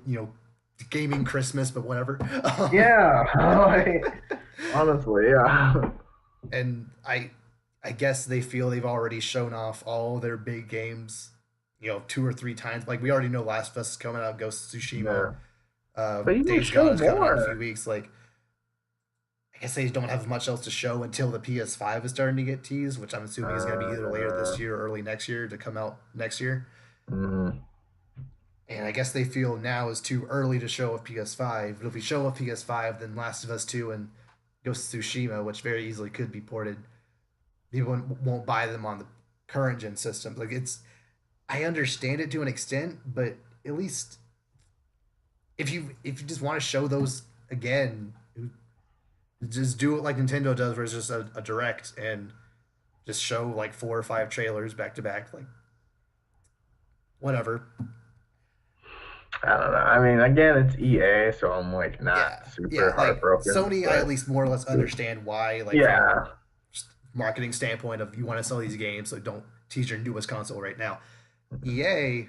gaming Christmas, but whatever. Yeah, honestly, yeah. And I guess they feel they've already shown off all their big games, 2 or 3 times. Like we already know Last of Us is coming out, Ghost of Tsushima, Yeah. But you can Days Gone show is coming out in a few more. weeks. Like I guess they don't have much else to show until the PS5 is starting to get teased, which I'm assuming is going to be either later Uh, this year or early next year to come out next year. mm, And I guess they feel now is too early to show a PS5. But if we show a PS5, then Last of Us 2 and Ghost of Tsushima, which very easily could be ported, people won't buy them on the current gen systems. Like I understand it to an extent, but at least if you just want to show those again, just do it like Nintendo does, where it's just a direct and just show like 4 or 5 trailers back to back, like whatever. I don't know. I mean, again, it's EA, so I'm like Yeah, not super yeah. Like heartbroken, Sony, I at but least more or less understand why, like from a yeah. marketing standpoint of you want to sell these games, so don't tease your newest console right now. EA,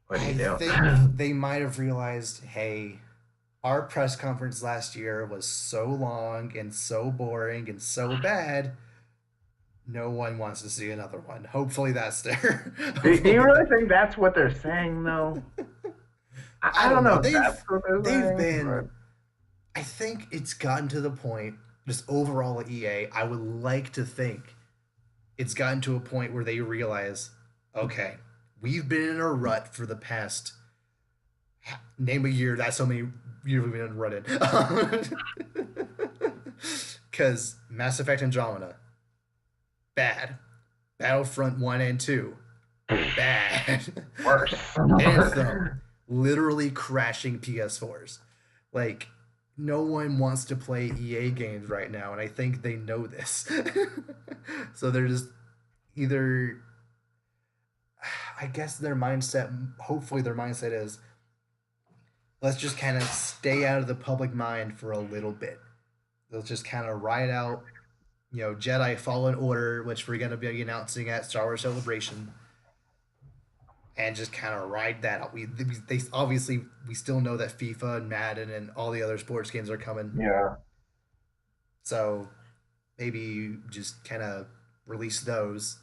What do you I do? think they might have realized, hey, our press conference last year was so long and so boring and so bad. No one wants to see another one. Hopefully that's there. Do you Hopefully really that. think that's what they're saying, though? I I don't don't know. know if that's what they're They've saying, been. but I think it's gotten to the point, just overall at EA. I would like to think it's gotten to a point where they realize, okay, we've been in a rut for the past name a year. That's how many years we've been in a rut in. Because Mass Effect Andromeda, bad. Battlefront 1 and 2, bad. worse. Anthem, literally crashing PS4s. Like, no one wants to play EA games right now, and I think they know this. So they're just either, I guess their mindset, hopefully their mindset is, let's just kind of stay out of the public mind for a little bit. Let's just kind of ride out, Jedi Fallen Order, which we're going to be announcing at Star Wars Celebration, and just kind of ride that out. They obviously we still know that FIFA and Madden and all the other sports games are coming, Yeah. so maybe just kind of release those,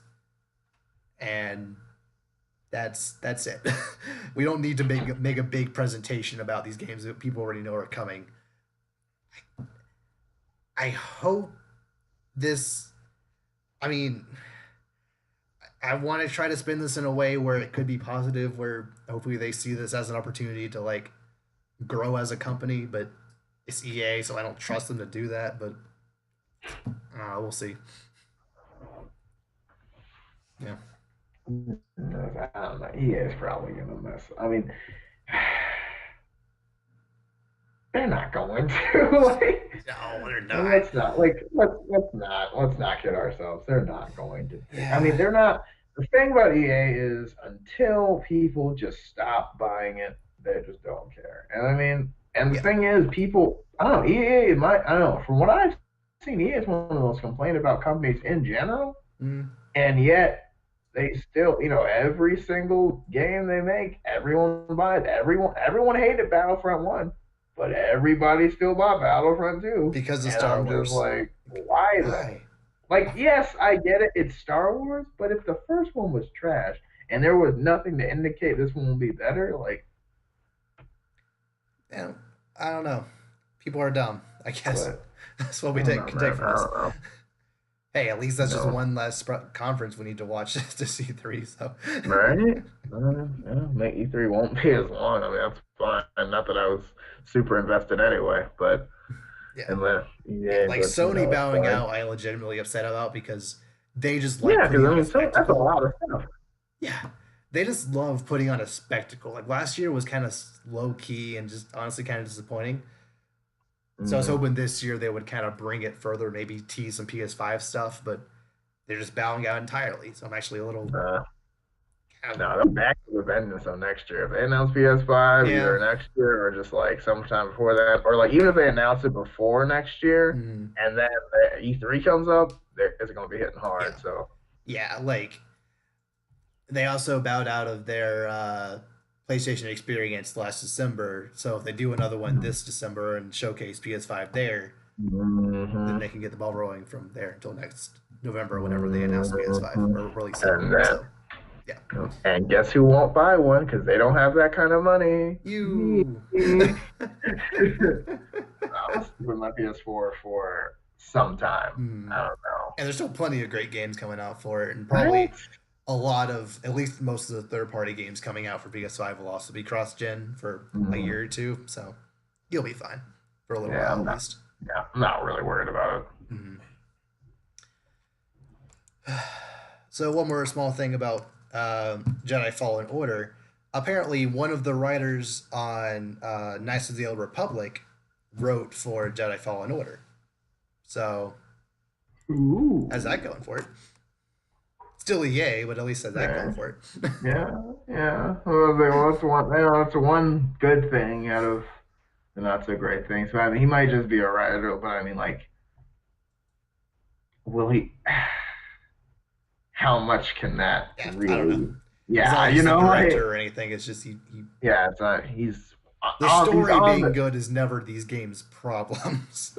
and that's it. We don't need to make a big presentation about these games that people already know are coming. I hope this. I mean, I want to try to spin this in a way where it could be positive, where hopefully they see this as an opportunity to like grow as a company, but it's EA, so I don't trust them to do that. But we'll see. Yeah, I don't know. EA is probably gonna mess. I mean, they're not going to. Like, no, they're not. let's not let's not kid ourselves. They're not going to. I mean, Yeah, they're not. The thing about EA is until people just stop buying it, they just don't care. And I mean, and the yeah, thing is, people. I don't know. EA might. I don't know. From what I've seen, EA is one of the most complained about companies in general, mm, and yet they still, every single game they make, everyone buys. Everyone hated Battlefront One, but everybody still bought Battlefront Two. because of And Star I'm just Wars. like, why though? Why? Like, yes, I get it. It's Star Wars, but if the first one was trash and there was nothing to indicate this one will be better, like, Yeah, I don't know. People are dumb. I guess but that's what we I don't take know, can take man. from I this. don't know. Hey, at least You that's just know, one less conference we need to watch to see three. So, right? Yeah, maybe E3 won't be as long. I mean, that's fine. Not that I was super invested anyway, but yeah, and then yeah. yeah, Like but Sony it's bowing fine. out, I legitimately upset about because they just like Yeah, because putting I on a mean, so that's a spectacle. lot of stuff. Yeah, they just love putting on a spectacle. Like last year was kind of low key and just honestly kind of disappointing. So I was Hmm. hoping this year they would kind of bring it further, maybe tease some PS5 stuff, but they're just bowing out entirely. So I'm actually a little Uh, kind of no, they're back to the vengeance on next year. If they announce PS5 yeah. either next year or just like sometime before that, or like even if they announce it before next year Mm, and then E3 comes up, it's going to be hitting hard. yeah. So, Yeah, like they also bowed out of their PlayStation experience last December. So if they do another one this December and showcase PS5 there, then hmm they can get the ball rolling from there until next November, whenever they announce PS5 hmm or release it. and then So yeah, and guess who won't buy one because they don't have that kind of money? Me. you. I'll stick with my PS4 for some time. Hmm. I don't know. And there's still plenty of great games coming out for it, and Right? probably a lot of at least most of the third party games coming out for PS5 will also be cross gen for a Mhm. year or two. So you'll be fine for a little Yeah, while at least. I'm not really worried about it. Mhm. So one more small thing about Jedi Fallen Order, apparently one of the writers on Knights of the Old Republic wrote for Jedi Fallen Order. So, how's Ooh. that going for it? Still a yay, but at least has that going Yeah. for it. Yeah. Yeah. Well, that's one. That's one good thing out of the not so great things. So I mean, he might just be a writer, but I mean, like, will he? How much can that Yeah, I don't know. really? It's not Yeah, like he's a director or anything. It's just he yeah, it's not. the He's story on being the. good is never these games' problems.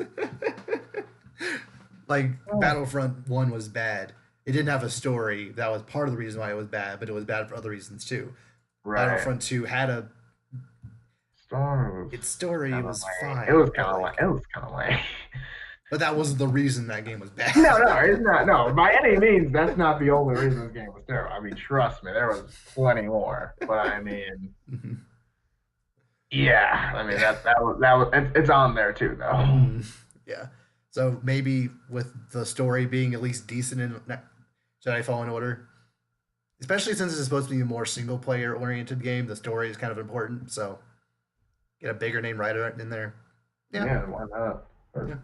Like Oh, Battlefront 1 was bad. It didn't have a story. That was part of the reason why it was bad, but it was bad for other reasons too. right. Battlefront 2 had a Storm was its story kind of was lame. It was fine, but kind of like like it was kind of lame. but that wasn't the reason that game was bad. No, no, it's not. No, by any means, that's not the only reason this game was terrible. I mean, trust me, there was plenty more. But I mean, yeah, I mean Yeah. that was it's on there too, though. Mm, yeah. So maybe with the story being at least decent in Jedi Fallen Order, especially since it's supposed to be a more single player oriented game, the story is kind of important. So get a bigger name writer in there. Yeah. Yeah, why not?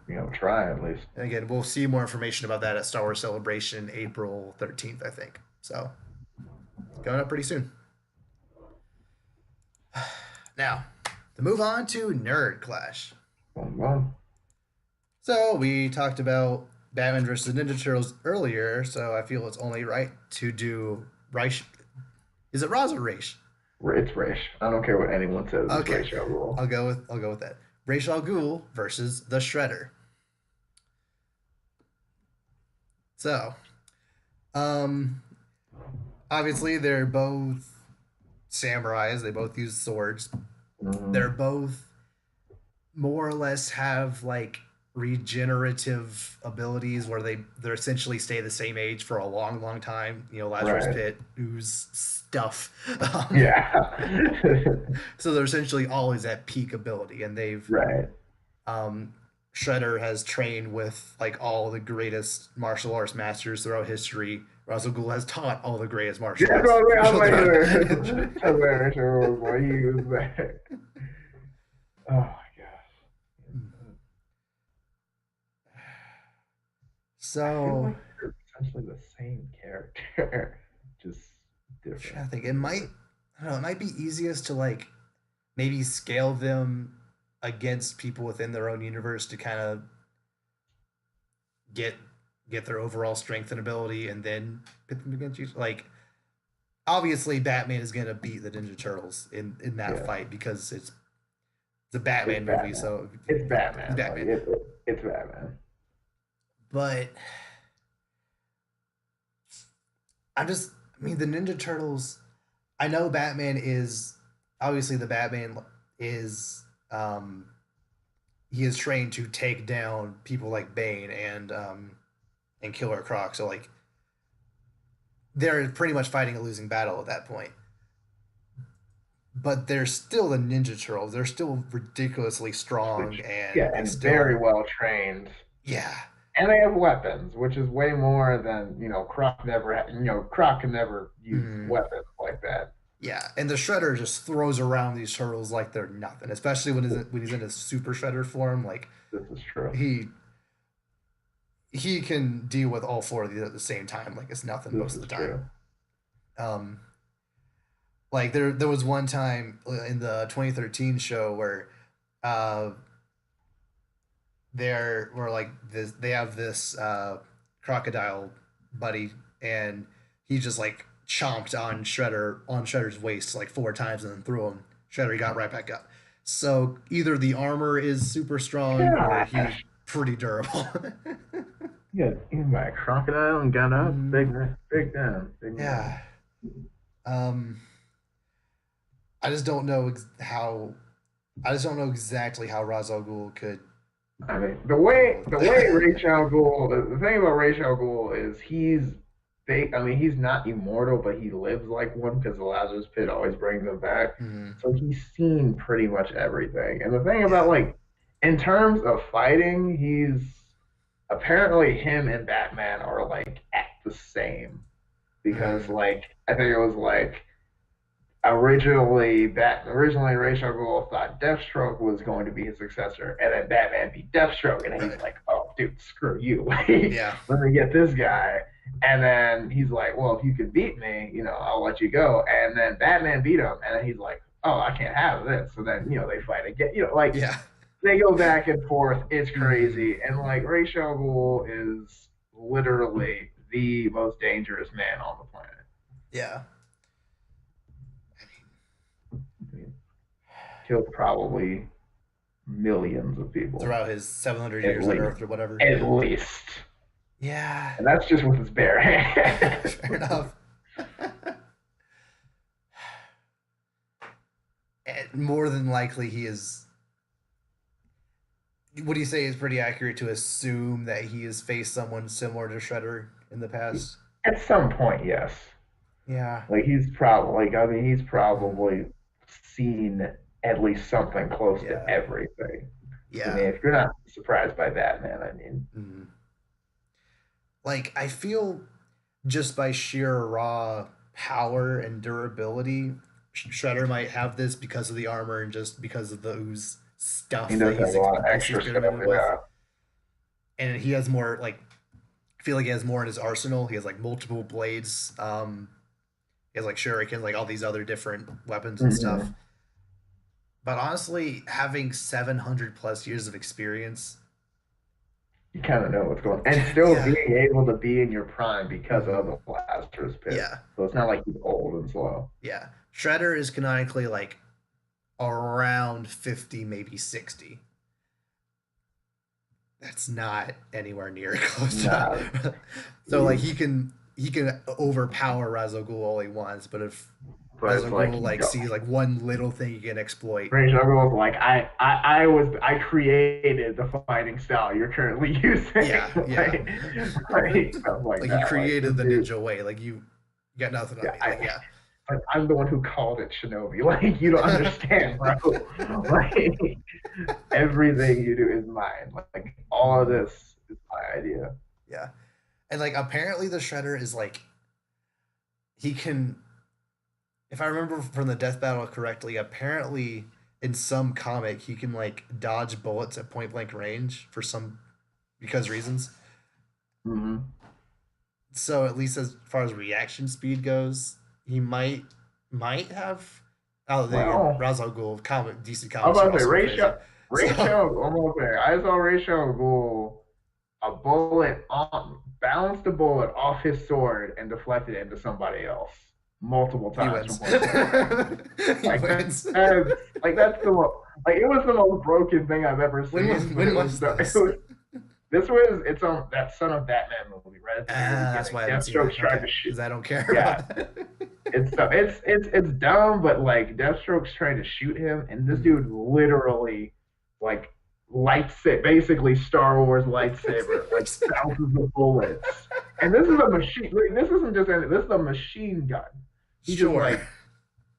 Yeah. Or try at least. And again, we'll see more information about that at Star Wars Celebration April 13th, I think. So coming up pretty soon. Now, to move on to Nerd Clash. Well, So we talked about Batman versus Ninja Turtles earlier, so I feel it's only right to do Reich. Is it Raz or Raish? it's Raish. I don't care what anyone says. It's Okay, Raish overall. I'll go with that. Ra's al Ghul versus the Shredder. So, um, obviously they're both samurais. They both use swords. They're Mm, both more or less have like regenerative abilities where they're essentially stay the same age for a long, long time. You know, Lazarus right. Pit, ooze stuff. Yeah. So they're essentially always at peak ability, and they've Right. um, Shredder has trained with like all the greatest martial arts masters throughout history. Ra's al Ghul has taught all the greatest Yeah, martial arts no, I was like, throughout history. that's hilarious. Why he was there. Oh my gosh. I feel So like they're essentially the same character, just I different. think it might. I don't know. It might be easiest to like maybe scale them against people within their own universe to kind of get get their overall strength and ability, and then pit them against you. Like obviously, Batman is gonna beat the Ninja Turtles in that Yeah, fight because it's a it's Batman movie, Batman. so It's he's Batman. Like Batman. it's Batman. But I mean, the Ninja Turtles. I know Batman is obviously the Batman is he is trained to take down people like Bane and Killer Croc. So like they're pretty much fighting a losing battle at that point. But they're still the Ninja Turtles. They're still ridiculously strong, Which and yeah, they and very still well trained. yeah And they have weapons, which is way more than Croc never. Croc can never use mm, weapons like that. yeah. And the Shredder just throws around these turtles like they're nothing, especially when he's in his Super Shredder form. Like This is true. he he can deal with all four of these at the same time, like it's nothing This most of is the time. true. Um, like there was one time in the 2013 show where uh there were like this they have this crocodile buddy, and he just like chomped on Shredder's waist like four times and then threw him. Shredder got right back up. So either the armor is super strong or he's Gosh. pretty durable. You got eaten by a crocodile and got up. Mm, Big man. Big down. Big man. yeah. Um, I just don't know how. I just don't know exactly how Ra's al Ghul could I mean, deal with the way that. Ra's al Ghul, the thing about Ra's al Ghul is he's big. I mean, he's not immortal, but he lives like one because the Lazarus Pit always brings him back. Mm, So he's seen pretty much everything. And the thing about yeah. like, in terms of fighting, he's apparently him and Batman are like at the same. because Mm, like I think it was like originally Ra's al Ghul thought Deathstroke was going to be his successor, and then Batman beat Deathstroke, and he's right. like, "Oh, dude, screw you! Yeah. Let me get this guy." And then he's like, "Well, if you could beat me, I'll let you go." And then Batman beat him, and then he's like, "Oh, I can't have this." So then they fight again. Like Yeah. they go back and forth. It's Mm, crazy, and like Ra's al Ghul is literally the most dangerous man on the planet. yeah. I mean, killed probably millions of people, Throughout his 700 at years on least. Earth or whatever. At Yeah. least. Yeah. And that's just with his bare hands. Fair enough. And more than likely, he is. Would you say it's pretty accurate to assume that he has faced someone similar to Shredder in the past? At some point, yes. Yeah. Like he's Mm, probably seen at least something close to yeah. everything. I mean, Yeah. if you're not surprised by that, man, I mean, Mm. Like, I feel just by sheer raw power and durability, Shredder might have this because of the armor and just because of the ooze he stuff that does have a lot of he's extra stuff. experimented with. Yeah. And he has more, like, I feel like he has more in his arsenal. He has, like, multiple blades. He has, like, shurikens, like, all these other different weapons and stuff. Hmm. But honestly, having 700 plus years of experience, You kind of know what's going on. And still yeah. being able to be in your prime because of Mm-hmm. the Lazarus pit. Yeah. So it's not like he's old and slow. Yeah. Shredder is canonically, like, around 50, maybe 60. That's not anywhere near close Nah, to. So like he's, he can overpower Ra's al Ghul all he wants, but if but Ra's it's al like Ghul like sees like one little thing he can exploit, Range Juggler was like, I created the fighting style you're currently using. yeah, yeah. like stuff like Like he that. Like this created the dude, ninja way. Like you got nothing on yeah, me. Like yeah, I'm the one who called it Shinobi. Like you don't understand, bro. Like everything you do is mine. Like all of Mhm. this is my idea. Yeah. And like apparently the Shredder is like he can, if I remember from the death battle correctly, apparently in some comic he can like dodge bullets at point blank range for some because reasons. Hmm. So at least as far as reaction speed goes, he might have. Oh, then again, Well, Ra's al Ghul comic DC I'm comics are about to say also crazy. So Rachel, almost there. I saw Rachel go a bullet bounced a bullet off his sword and deflected it into somebody else multiple he times from wins. point blank range. He Like wins. that's the most like it was the most broken thing I've ever seen, but When was it this? was this was it's on that Son of Batman movie right at the very That's beginning. why I haven't seen it. Deathstroke's trying Okay, to shoot. because I don't care Yeah, about that. it's dumb, but like Deathstroke's trying to shoot him, and this Mm. dude literally like lights it, basically Star Wars lightsaber, like thousands of bullets. And this is a machine. This isn't just anything. This is a machine gun. He just Sure. like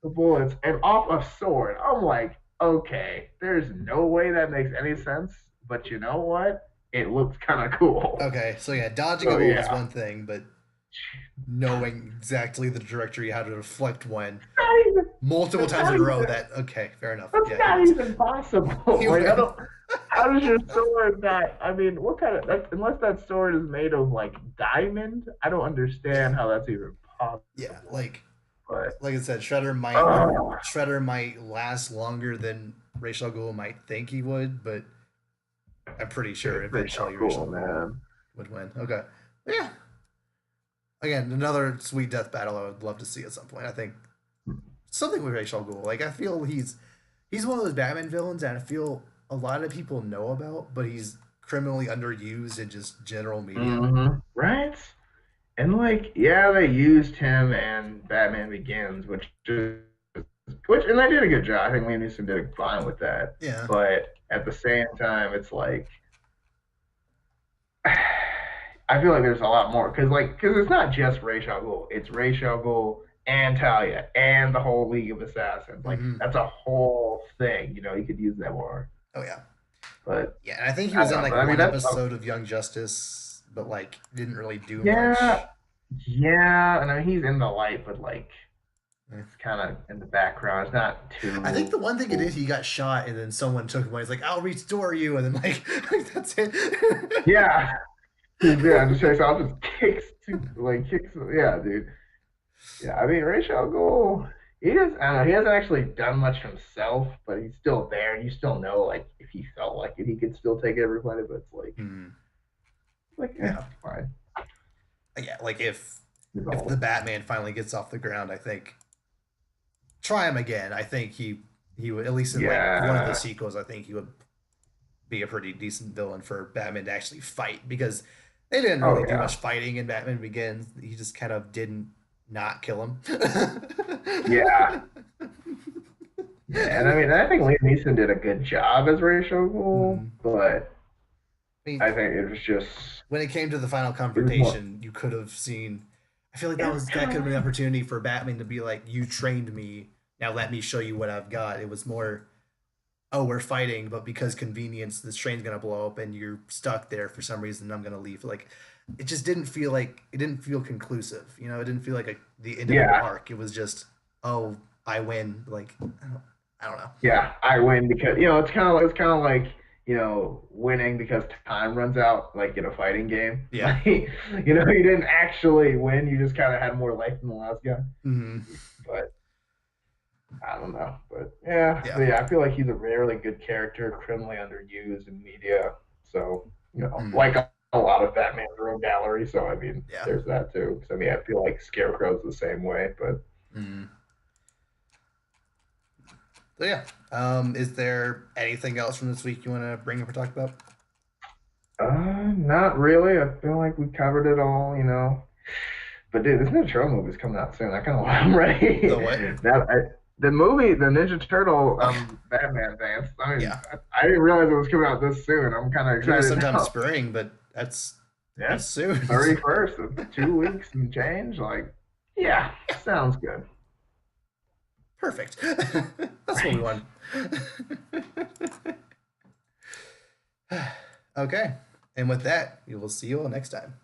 the bullets and off a sword. I'm like, okay, there's no way that makes any sense. But you know what? It looks kind of cool. Okay, so yeah, dodging a So bullet is yeah, one thing, but knowing exactly the trajectory, how to deflect one not even, multiple that's times not in a even row. That okay, fair enough. that's Yeah, he not wins. even possible. He Like I wins. don't. How does your sword not? I mean, what kind of that's unless that sword is made of like diamond? I don't Yeah, understand how that's even yeah. possible. But Like I said, oh, Shredder might last longer than Ra's al Ghul might think he would, but I'm pretty sure it's pretty eventually Ra's cool, al Ghul man. would win. Okay, yeah. Again, another sweet death battle I would love to see at some point. I think something with Ra's al Ghul. Like I feel he's one of those Batman villains that I feel a lot of people know about, but he's criminally underused in just general media. Right? And like, yeah, they used him and Batman Begins, which and they did a good job. I think Liam Neeson did fine with that. Yeah. But at the same time, it's like I feel like there's a lot more because it's not just Ra's al Ghul. It's Ra's al Ghul and Talia and the whole League of Assassins. Like Mm-hmm. that's a whole thing. You could use that more. Oh yeah. But Yeah, and I think he I was don't in know. like But I mean, one episode of Young Justice, but like didn't really do yeah. much. Yeah, and I mean he's in the light, but like it's kind of in the background. It's not I think too the one thing it is, full. he got shot and then someone took him away. He's like, I'll restore you. And then, like that's it. Yeah, yeah, just chase off, just kicks to like kicks. Yeah, dude. Yeah, I mean Rachel Gold, he just I don't know, he hasn't actually done much himself, but he's still there. You still know like if he felt like it, he could still take everybody. But it's Hmm. it's Yeah. fine. Yeah. Like He's if the old. Batman finally gets off the ground, I think try him again. I think he would, at least in like one of the Yeah. sequels, I think he would be a pretty decent villain for Batman to actually fight, because they didn't Oh really do yeah. much fighting in Batman Begins. He just kind of didn't not kill him. Yeah. Yeah, and I mean, I think Liam Neeson did a good job as Rachel Gold, Hmm. but I mean, I think it was just when it came to the final it was more. confrontation, you could have seen. I feel like It was that kind could of have been an lame. opportunity for Batman to be like, "You trained me, now let me show you what I've got." It was more, "Oh, we're fighting, but because convenience, this train's gonna blow up and you're stuck there for some reason. I'm gonna leave." Like, it just didn't feel like it didn't feel conclusive. You know, it didn't feel like the end of an Yeah, arc. It was just, "Oh, I win." Like, I don't know. yeah, I win because it's kind of like winning because time runs out, like in a fighting game. Yeah. Like you didn't actually win, you just kind of had more life than the last guy. Hmm. But I don't know. But Yeah. yeah, I feel like he's a really good character, criminally underused in media. So, Hmm. like a lot of Batman rogue gallery. So I mean, Yeah. there's that too. So I mean, I feel like Scarecrow's the same way. But Hmm. So yeah. Is there anything else from this week you want to bring up or talk about? not really. I feel like we covered it all. But dude, this Ninja Turtle movie is coming out soon. I kind of I'm ready. The what? The movie, the Ninja Turtle Oh yeah. Batman fans. I mean, Yeah. I didn't realize it was coming out this soon. I'm kind of I knew it was excited sometime now. spring, but Yeah, that's soon. So, 31st, 2 weeks and change. Like, yeah, yeah. sounds good. Perfect. That's what we Right. want. Okay. And with that, we will see you all next time.